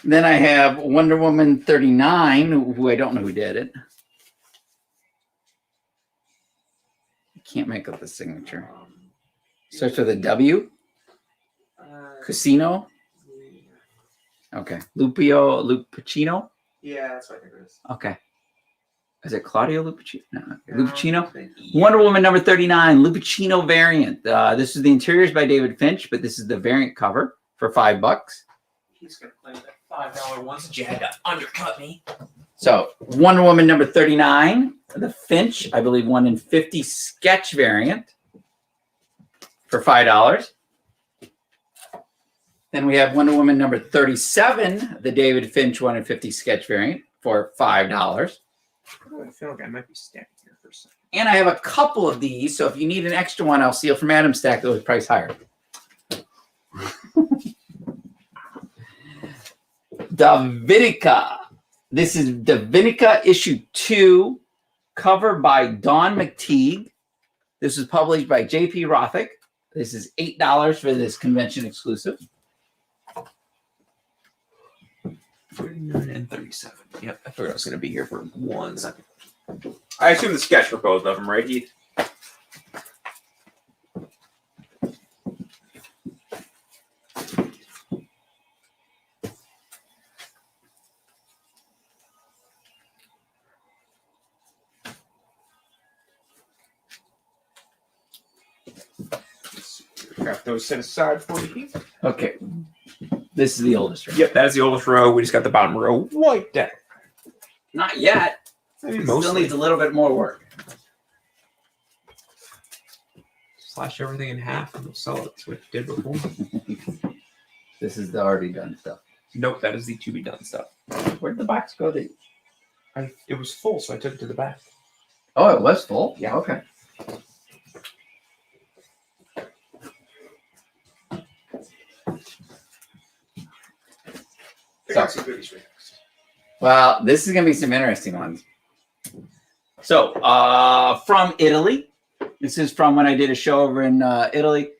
Then I have Wonder Woman 39, who I don't know who did it. Can't make up the signature. Starts with a W. Casino. Okay. Lupacino. Yeah, that's what I think it is. Okay. Is it Claudio Lupacino? No. Lupacino. Wonder Woman number 39, Lupacino variant. This is the interiors by David Finch, but this is the variant cover for $5. He's gonna claim that $5 once you had to undercut me. So Wonder Woman number 39, the Finch, I believe 1 in 50 sketch variant for $5. Then we have Wonder Woman number 37, the David Finch 1 in 50 sketch variant for $5. I feel like I might be standing here for a second. And I have a couple of these, so if you need an extra one, I'll steal from Adam's stack that was priced higher. Davinica. This is Davinica issue 2, cover by Dawn McTeague. This was published by J.P. Rothick. This is $8 for this convention exclusive. 39 and 37. Yep, I figured I was going to be here for 1 second. I assume the sketch for both of them, right, Heath? Got those set aside for you, Heath. Okay. This is the oldest row. Yep, that is the oldest row. We just got the bottom row wiped out. Not yet. I mean, Still mostly. needs a little bit more work. Slash everything in half and we'll sell it. That's what you did before. This is the already done stuff. Nope, that is the to be done stuff. Where'd the box go? It was full, so I took it to the back. Oh, it was full? Yeah. Okay. Some goodies for next. Well, this is going to be some interesting ones. So, from Italy. This is from when I did a show over in Italy.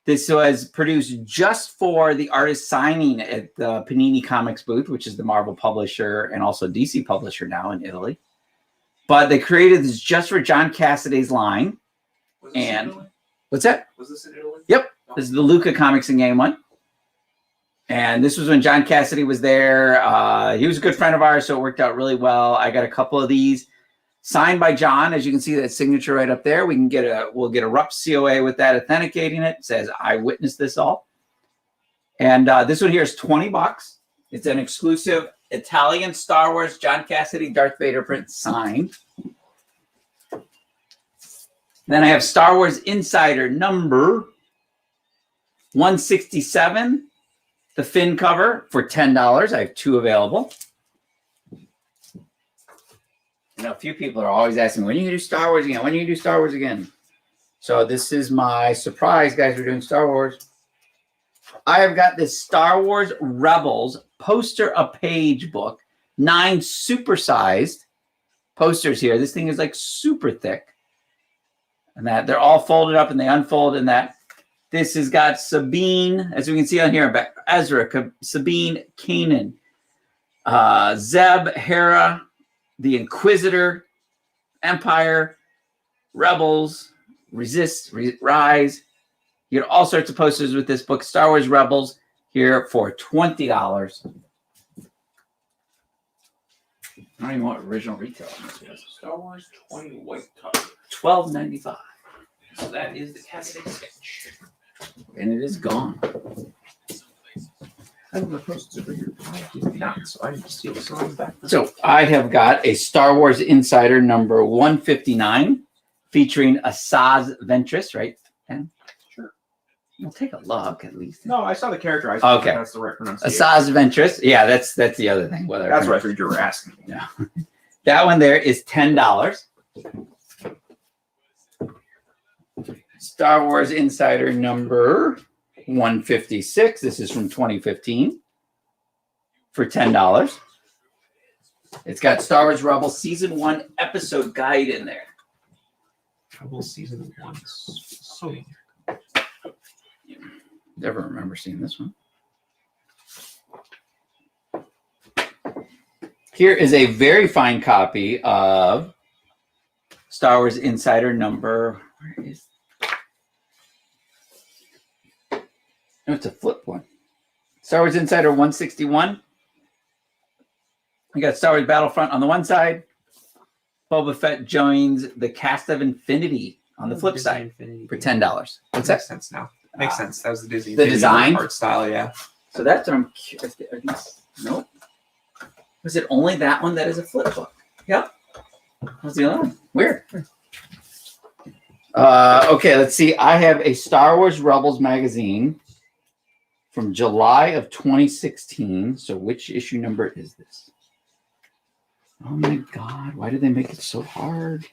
This was produced just for the artist signing at the Panini Comics booth, which is the Marvel publisher and also DC publisher now in Italy. But they created this just for John Cassaday's line. Was this And- in Italy? What's that? Was this in Italy? Yep. This is the Luca Comics in Game 1. And this was when John Cassaday was there. He was a good friend of ours, so it worked out really well. I got a couple of these signed by John. As you can see, that signature right up there. We'll get a Rupp COA with that authenticating it. It says, I witnessed this all. And this one here is $20. It's an exclusive Italian Star Wars John Cassaday Darth Vader print signed. Then I have Star Wars Insider number 167. The Finn cover for $10. I have 2 available. You know, a few people are always asking, when are you going to do Star Wars again? When are you going to do Star Wars again? So this is my surprise, guys. We're doing Star Wars. I have got this Star Wars Rebels poster-a-page book. 9 supersized posters here. This thing is like super thick. And that they're all folded up and they unfold in that. This has got Sabine, as we can see on here, Ezra, Sabine, Kanan, Zeb, Hera, the Inquisitor, Empire, Rebels, Resist, Rise. You get all sorts of posters with this book, Star Wars Rebels, here for $20. I don't even know what original retail on this is. Star Wars 20 white cover. $12.95. So that is the Cassaday sketch. And it is gone. I have the posters over here. I did not, so I need to steal some of them back. So I have got a Star Wars Insider number 159 featuring Asajj Ventress, right? And Sure. We'll take a look at least. No, I saw the character. I Okay. think that's the right pronunciation. Asajj Ventress. Yeah, that's the other thing. Whether That's what I figured you were asking. Yeah. That one there is $10. Star Wars Insider number 156. This is from 2015 for $10. It's got Star Wars Rebels Season 1 episode guide in there. Rebel Season 1. So Never remember seeing this one. Here is a very fine copy of Star Wars Insider number. Where is? No, it's a flip one. Star Wars Insider 161. We got Star Wars Battlefront on the one side. Boba Fett joins the cast of Infinity on the flip side Infinity. for $10. What's Makes that? sense now. Makes sense. That was the Disney. The Infinity design? art style, yeah. So that's what I'm curious. Are these? Nope. Was it only that one that is a flip book? Yep. What's the other one? Weird. Okay, let's see. I have a Star Wars Rebels magazine from July of 2016. So which issue number is this? Oh my God, why did they make it so hard?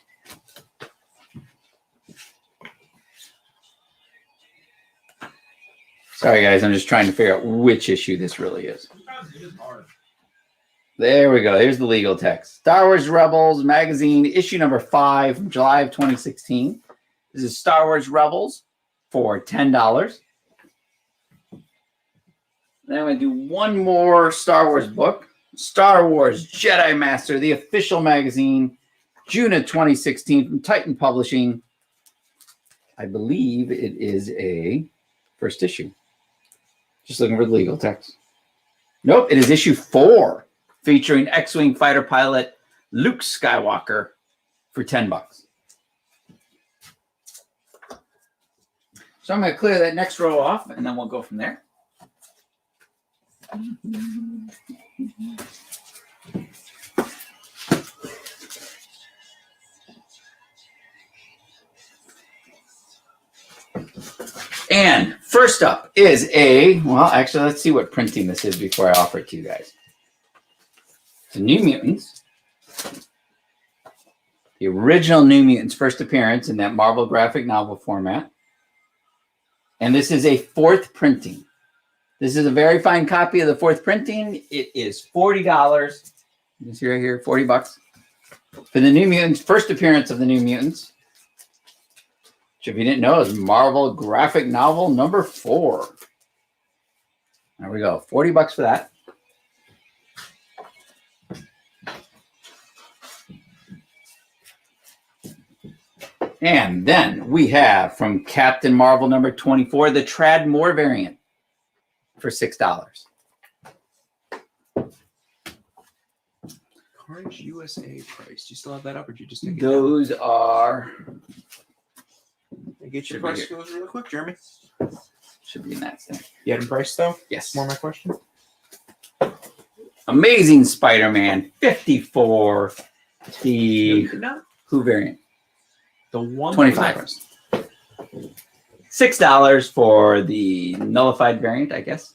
Sorry, guys, I'm just trying to figure out which issue this really is. There we go. Here's the legal text. Star Wars Rebels magazine, issue number 5 from July of 2016. This is Star Wars Rebels for $10. Then I'm going to do one more Star Wars book. Star Wars Jedi Master, the official magazine, June of 2016 from Titan Publishing. I believe it is a first issue. Just looking for the legal text. Nope, it is issue 4, featuring X-Wing fighter pilot Luke Skywalker for $10. So I'm going to clear that next row off, and then we'll go from there. And first up is well, actually, let's see what printing this is before I offer it to you guys. The New Mutants. The original New Mutants first appearance in that Marvel graphic novel format. And this is a 4th printing. This is a very fine copy of the 4th printing. It is $40. You can see right here, $40 for the New Mutants, first appearance of the New Mutants. Which, if you didn't know, is Marvel graphic novel number 4. There we go, $40 for that. And then we have from Captain Marvel number 24, the Trad Moore variant for $6. Carnage USA price. Do you still have that up, or did you just take it Those are... Get your Should be price here. goes really quick, Jeremy. Should be in that thing. You had a price though? Yes. More my question. Amazing Spider-Man 54. The No. Who variant? The one. $25. $6 for the nullified variant, I guess.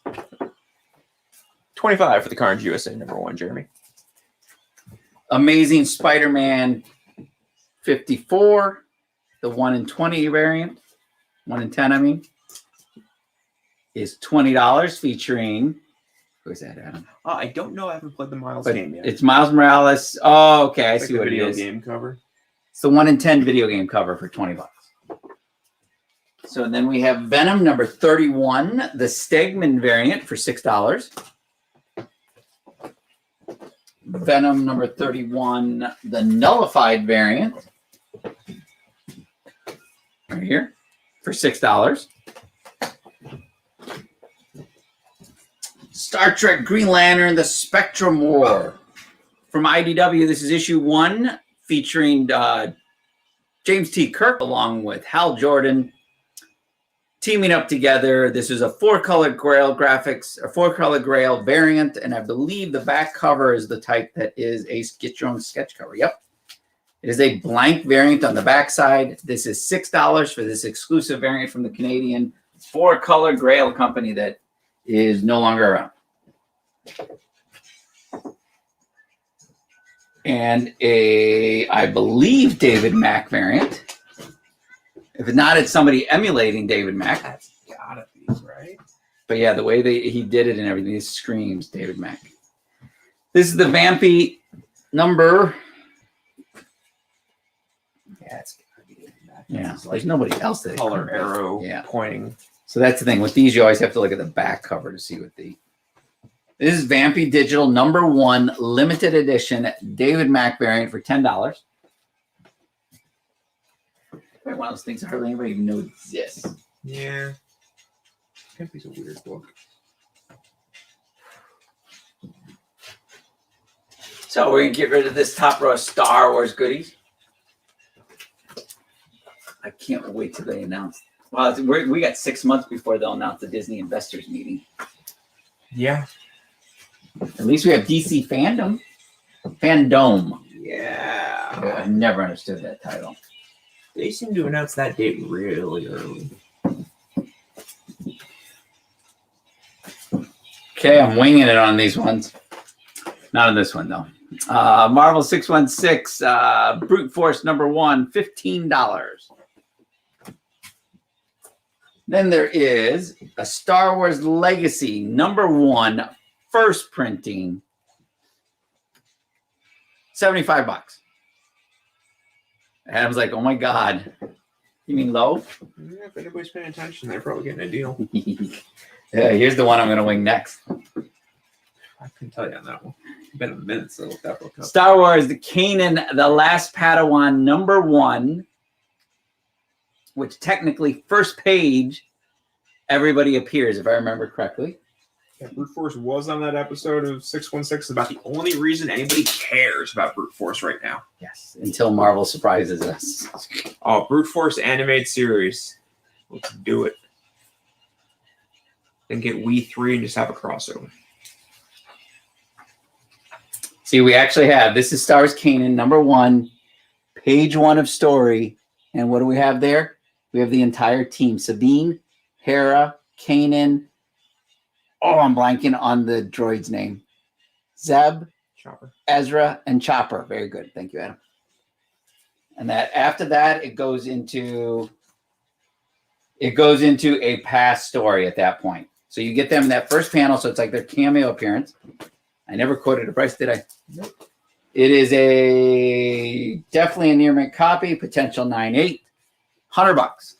$25 for the Carnage USA number 1, Jeremy. Amazing Spider-Man 54. The 1 in 20 variant, 1 in 10, I mean, is $20, featuring, who is that, Adam? I don't know. I haven't played the Miles But game yet. it's Miles Morales. Oh, okay, I It's see like what the it video is. game cover. It's the 1 in 10 video game cover for $20. So then we have Venom number 31, the Stegman variant for $6. Venom number 31, the nullified variant. Right here for $6. Star Trek Green Lantern, the Spectrum War. From IDW, this is issue 1, featuring James T. Kirk along with Hal Jordan teaming up together. This is a 4-color Grail graphics, a 4-color Grail variant, and I believe the back cover is the type that is a get your own sketch cover. Yep. It is a blank variant on the backside. This is $6 for this exclusive variant from the Canadian 4-color Grail company that is no longer around. And I believe, David Mack variant. If not, it's somebody emulating David Mack. That's gotta be right. But yeah, the way he did it and everything, it screams David Mack. This is the Vampy number. Yeah, it's gotta be David Mack. Yeah, It's there's nobody else that color arrow Yeah. pointing. So that's the thing. With these, you always have to look at the back cover to see what the... This is Vampy Digital number 1 limited edition David Mack variant for $10. One of those things that hardly anybody even knows exists. Yeah. Vampy's a weird book. So we're going to get rid of this top row of Star Wars goodies. I can't wait till they announce. Well, we got 6 months before they'll announce the Disney investors meeting. Yeah. At least we have DC Fandom. Fandom. Yeah. I've never understood that title. They seem to announce that date really early. Okay, I'm winging it on these ones. Not on this one, though. Marvel 616, Brute Force #1, $15. Then there is a Star Wars Legacy #1, first printing, $75. Adam's like, oh my God. You mean low? Yeah, if anybody's paying attention, they're probably getting a deal. Yeah, here's the one I'm going to wing next. I couldn't tell you on that one. It's been a minute since that book up. Star Wars, the Kanan, The Last Padawan #1, which technically first page, everybody appears, if I remember correctly. Yeah, Brute Force was on that episode of 616. It's about the only reason anybody cares about Brute Force right now. Yes, until Marvel surprises us. Oh, Brute Force animated series. Let's do it. Then get We 3 and just have a crossover. See, we actually have, this is Star Wars Kanan #1, page 1 of story. And what do we have there? We have the entire team. Sabine, Hera, Kanan. Oh, I'm blanking on the droid's name. Zeb, Chopper. Ezra, and Chopper. Very good. Thank you, Adam. And that after that, it goes into a past story at that point. So you get them in that first panel, so it's like their cameo appearance. I never quoted a price, did I? Nope. It is definitely a near mint copy, potential 9.8, $100.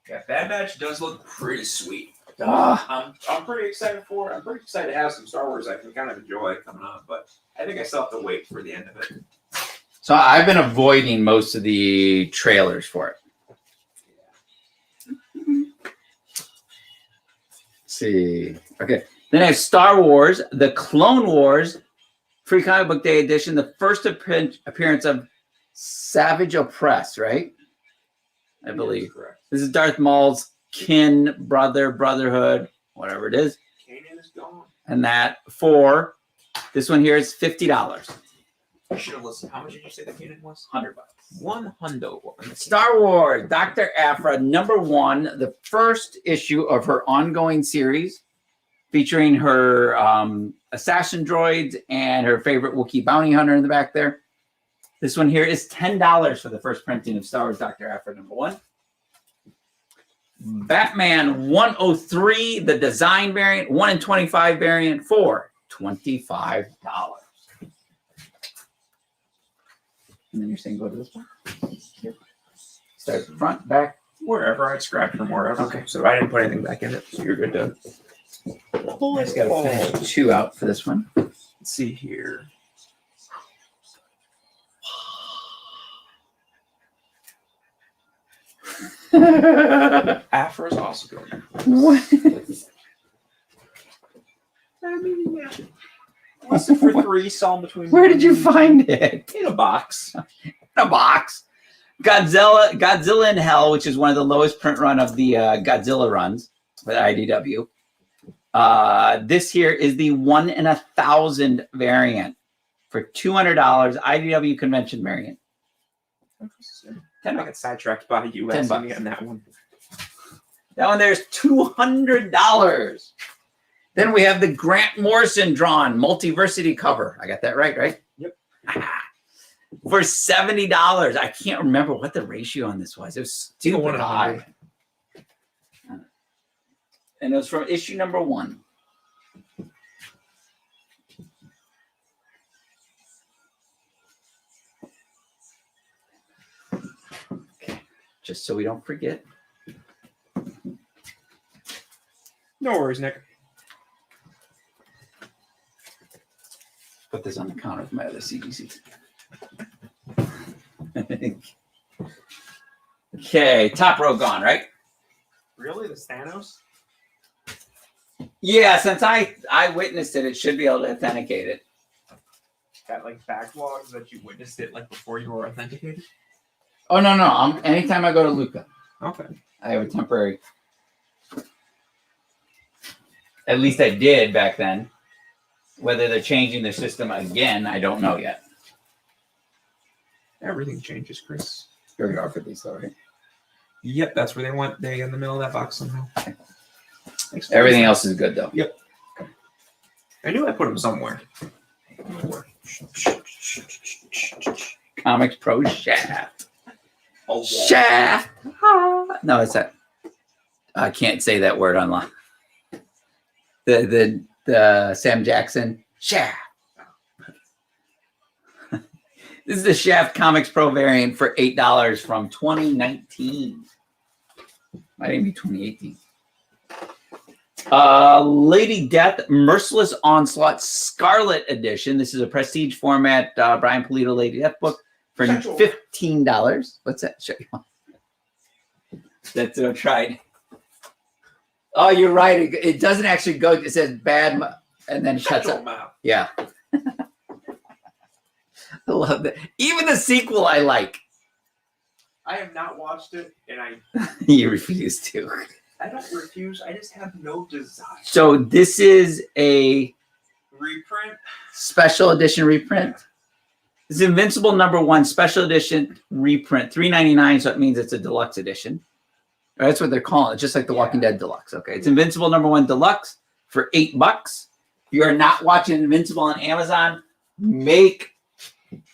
Yeah, Bad Batch does look pretty sweet. Ah. I'm pretty excited for it. I'm pretty excited to have some Star Wars I can kind of enjoy coming on, but I think I still have to wait for the end of it. So I've been avoiding most of the trailers for it. Let's see. Okay. Then I have Star Wars, The Clone Wars, Free Comic Book Day edition, the first appearance of Savage Opress, right? I believe. Correct. This is Darth Maul's kin, brother, brotherhood, whatever it is. Kanan is gone. And that for this one here is $50. I should have listened. How much did you say the Kanan was? $100. One hundo. Star Wars, Dr. Aphra, #1, the first issue of her ongoing series, featuring her assassin droids and her favorite Wookiee bounty hunter in the back there. This one here is $10 for the first printing of Star Wars, Dr. Aphra #1. Batman 103, the design variant, 1 in 25 variant for $25. And then you're saying go to this one? Here. Start front, back. Wherever. I'd scratch from wherever. Okay. So I didn't put anything back in it, so you're good to. I just got to finish 2 out for this one. Let's see here. Afra's also good. What? I mean, yeah. Listen for 3, sell them between. Where did you find it? In a box. In a box. Godzilla in Hell, which is one of the lowest print run of the Godzilla runs with IDW. This here is the 1 in 1,000 variant for $200, IDW convention variant. I got sidetracked by US $10 on that one. That one there's $200. Then we have the Grant Morrison drawn Multiversity cover. I got that right? Yep. For $70. I can't remember what the ratio on this was. It was stupid high. And it was from issue #1. Okay, just so we don't forget. No worries, Nick. Put this on the counter with my other CDC. Okay, top row gone, right? Really? The Thanos? Yeah, since I witnessed it, it should be able to authenticate it. Got like backlogs that you witnessed it like before you were authenticated? Oh no! Anytime I go to Luca, Okay. I have a temporary. At least I did back then. Whether they're changing their system again, I don't know yet. Everything changes, Chris. Here we are for these, though, right? Yep, that's where they went. They're in the middle of that box somehow. Everything else is good, though. Yep. I knew I put them somewhere. Comics Pro Shaft. Oh, Shaft. No, it's that. I can't say that word online. The Sam Jackson Shaft. This is the Shaft Comics Pro variant for $8 from 2019. Might even be 2018. Lady Death Merciless Onslaught Scarlet Edition. This is a prestige format Brian Pulido Lady Death book for $15. What's that? Show you. That's what I tried. Oh, you're right. It doesn't actually go. It says bad, and then shuts up. Mouth. Yeah. I love that. Even the sequel, I like. I have not watched it, and You refuse to. I don't refuse. I just have no desire. So this is a Reprint. special edition reprint. This is Invincible #1 special edition reprint, $3.99. So it means it's a deluxe edition. That's what they're calling it, just like the Walking Dead Deluxe. Okay, it's Invincible #1 Deluxe for $8. If you are not watching Invincible on Amazon, make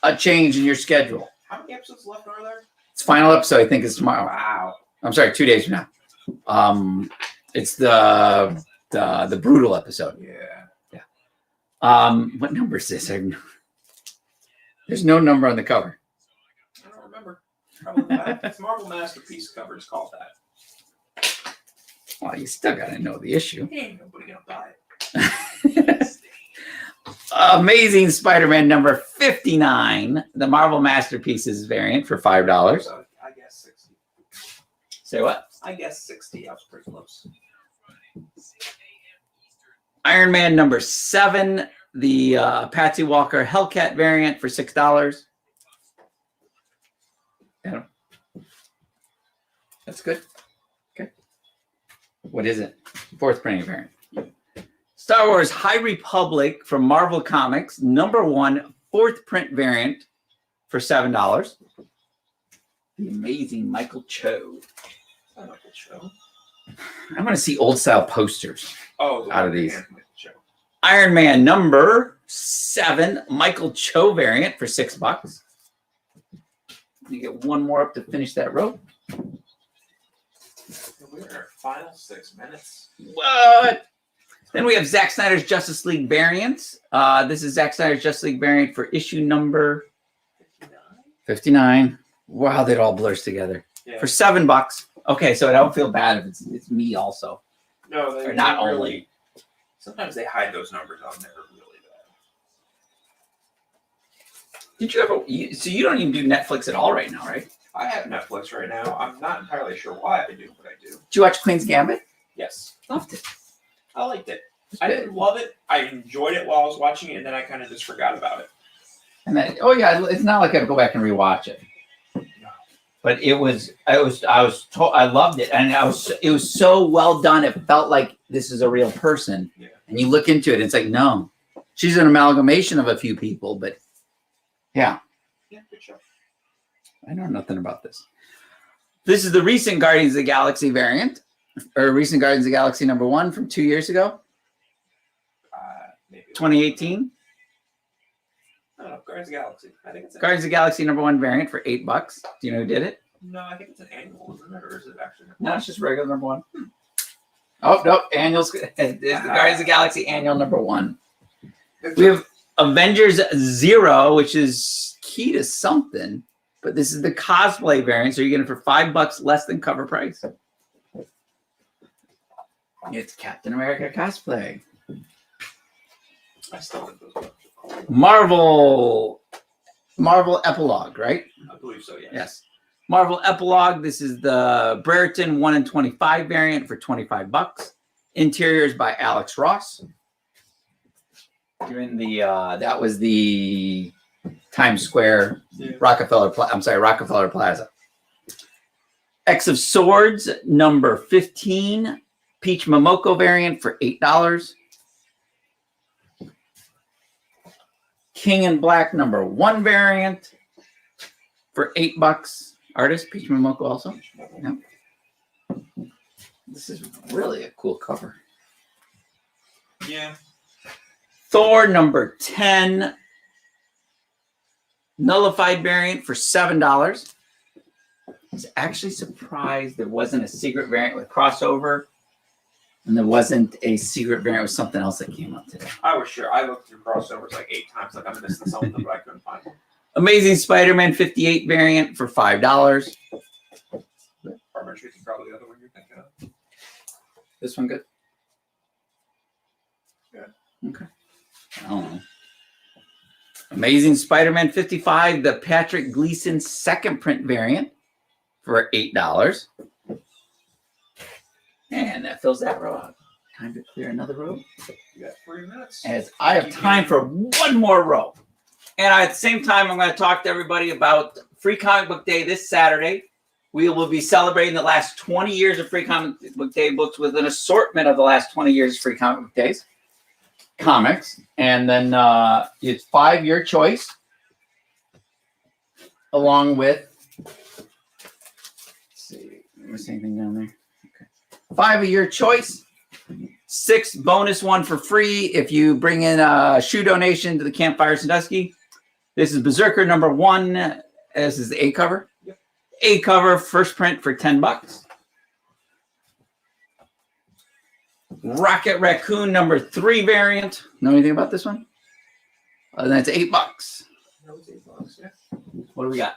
a change in your schedule. How many episodes left are there? It's final episode. I think it's tomorrow. Wow. I'm sorry, 2 days from now. It's the brutal episode. Yeah. What number is this? There's no number on the cover. I don't remember. Probably it's Marvel Masterpiece cover. It's called that. Well, you still gotta know the issue. Ain't nobody gonna buy it. Amazing Spider-Man number 59, the Marvel Masterpieces variant for $5. So I guess 60. Say what? I guess 60. I was pretty close. Iron Man number 7, the Patsy Walker Hellcat variant for $6. Yeah. That's good. Okay. What is it? 4th printing variant. Star Wars High Republic from Marvel Comics, #1, 4th print variant for $7. The amazing Michael Cho. Michael Cho. I want to see old style posters Oh, out of these. Michael Cho. Iron Man number 7, Michael Cho variant for $6. You get one more up to finish that row. We're in our final 6 minutes. What? Then we have Zack Snyder's Justice League variants. This is Zack Snyder's Justice League variant for issue number 59. Wow, that all blurs together. Yeah. For $7. Okay, so I don't feel bad if it's me also. No, Or not really, only. Sometimes they hide those numbers on there really bad. Did you ever? So you don't even do Netflix at all right now, right? I have Netflix right now. I'm not entirely sure why I do what I do. Did you watch Queen's Gambit? Yes. Loved it. I liked it. I didn't love it. I enjoyed it while I was watching it, and then I kind of just forgot about it. And then, oh yeah, it's not like I have to go back and rewatch it. But I loved it, and it was so well done. It felt like this is a real person. Yeah. And you look into it, it's like, no, she's an amalgamation of a few people, but yeah. Yeah, good show. I know nothing about this. This is the recent Guardians of the Galaxy variant, or recent Guardians of the Galaxy #1 from 2 years ago, Maybe 2018. I don't know. Guardians of the Galaxy. I think it's Guardians of the Galaxy #1 variant for $8. Do you know who did it? No, I think it's an annual, isn't it? Or is it actually? No, it's just regular #1. Oh, no, annual's it's the Guardians of the Galaxy annual #1. We have Avengers 0, which is key to something, but this is the cosplay variant, so you're getting it for $5 less than cover price. It's Captain America cosplay. I still think those books are cool. Marvel Epilogue, right? I believe so, yes. Yes. Marvel Epilogue. This is the Brereton 1 in 25 variant for $25. Interiors by Alex Ross. Doing the that was the Times Square Rockefeller Plaza. X of Swords number 15, Peach Momoko variant for $8. King in Black #1 variant for $8. Artist Peach Momoko also. Yeah. This is really a cool cover. Yeah. Thor #10, nullified variant for $7. I was actually surprised there wasn't a secret variant with crossover, and there wasn't a secret variant with something else that came up today. I was sure. I looked through crossovers like 8 times, like I'm missing something, but I couldn't find one. Amazing Spider-Man 58 variant for $5. Parliamentary is probably the other one you're thinking of. This one good? Good. Okay. I don't know. Amazing Spider-Man 55, the Patrick Gleason second print variant for $8. And that fills that row out. Time to clear another row. You got 3 minutes. As I have time for one more row. And at the same time, I'm going to talk to everybody about Free Comic Book Day this Saturday. We will be celebrating the last 20 years of Free Comic Book Day books with an assortment of the last 20 years of Free Comic Book Days comics. And then it's 5 your choice, along with, let's see, miss anything down there? Okay. 5 of your choice, 6 bonus, 1 for free if you bring in a shoe donation to the Campfire Sandusky. This is Berserker number 1. This is the A cover. Yep. A cover, first print for $10. Rocket Raccoon number 3 variant. Know anything about this one? That's $8. That was $8, yeah. What do we got?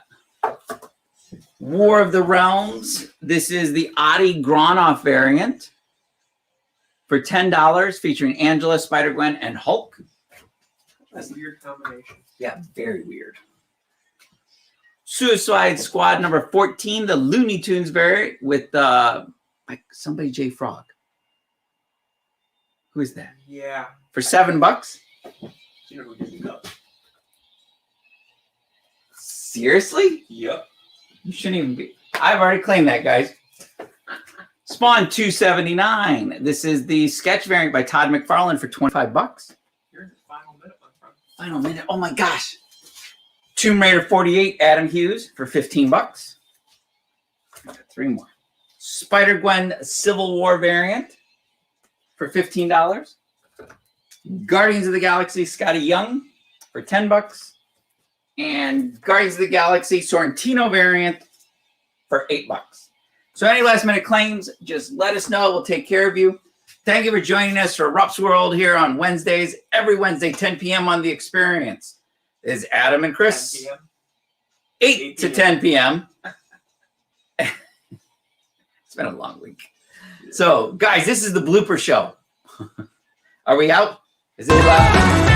War of the Realms. This is the Adi Gronoff variant for $10, featuring Angela, Spider-Gwen, and Hulk. That's a weird combination. Yeah, very weird. Suicide Squad number 14, the Looney Tunes variant with like somebody J Frog. Who is that? Yeah. For $7? You know who did it up? Seriously? Yep. You shouldn't even be. I've already claimed that, guys. Spawn 279. This is the sketch variant by Todd McFarlane for $25. You're in the final minute, my friend. Final minute. Oh my gosh. Tomb Raider 48, Adam Hughes for $15. I got 3 more. Spider-Gwen Civil War variant for $15. Guardians of the Galaxy Scotty Young for $10. And Guardians of the Galaxy Sorrentino variant for $8. So any last minute claims, just let us know. We'll take care of you. Thank you for joining us for Rupp's World here on Wednesdays. Every Wednesday, 10 p.m. on The Experience. Is Adam and Chris. 8 to 10 p.m. It's been a long week. So, guys, this is the blooper show. Are we out? Is it allowed?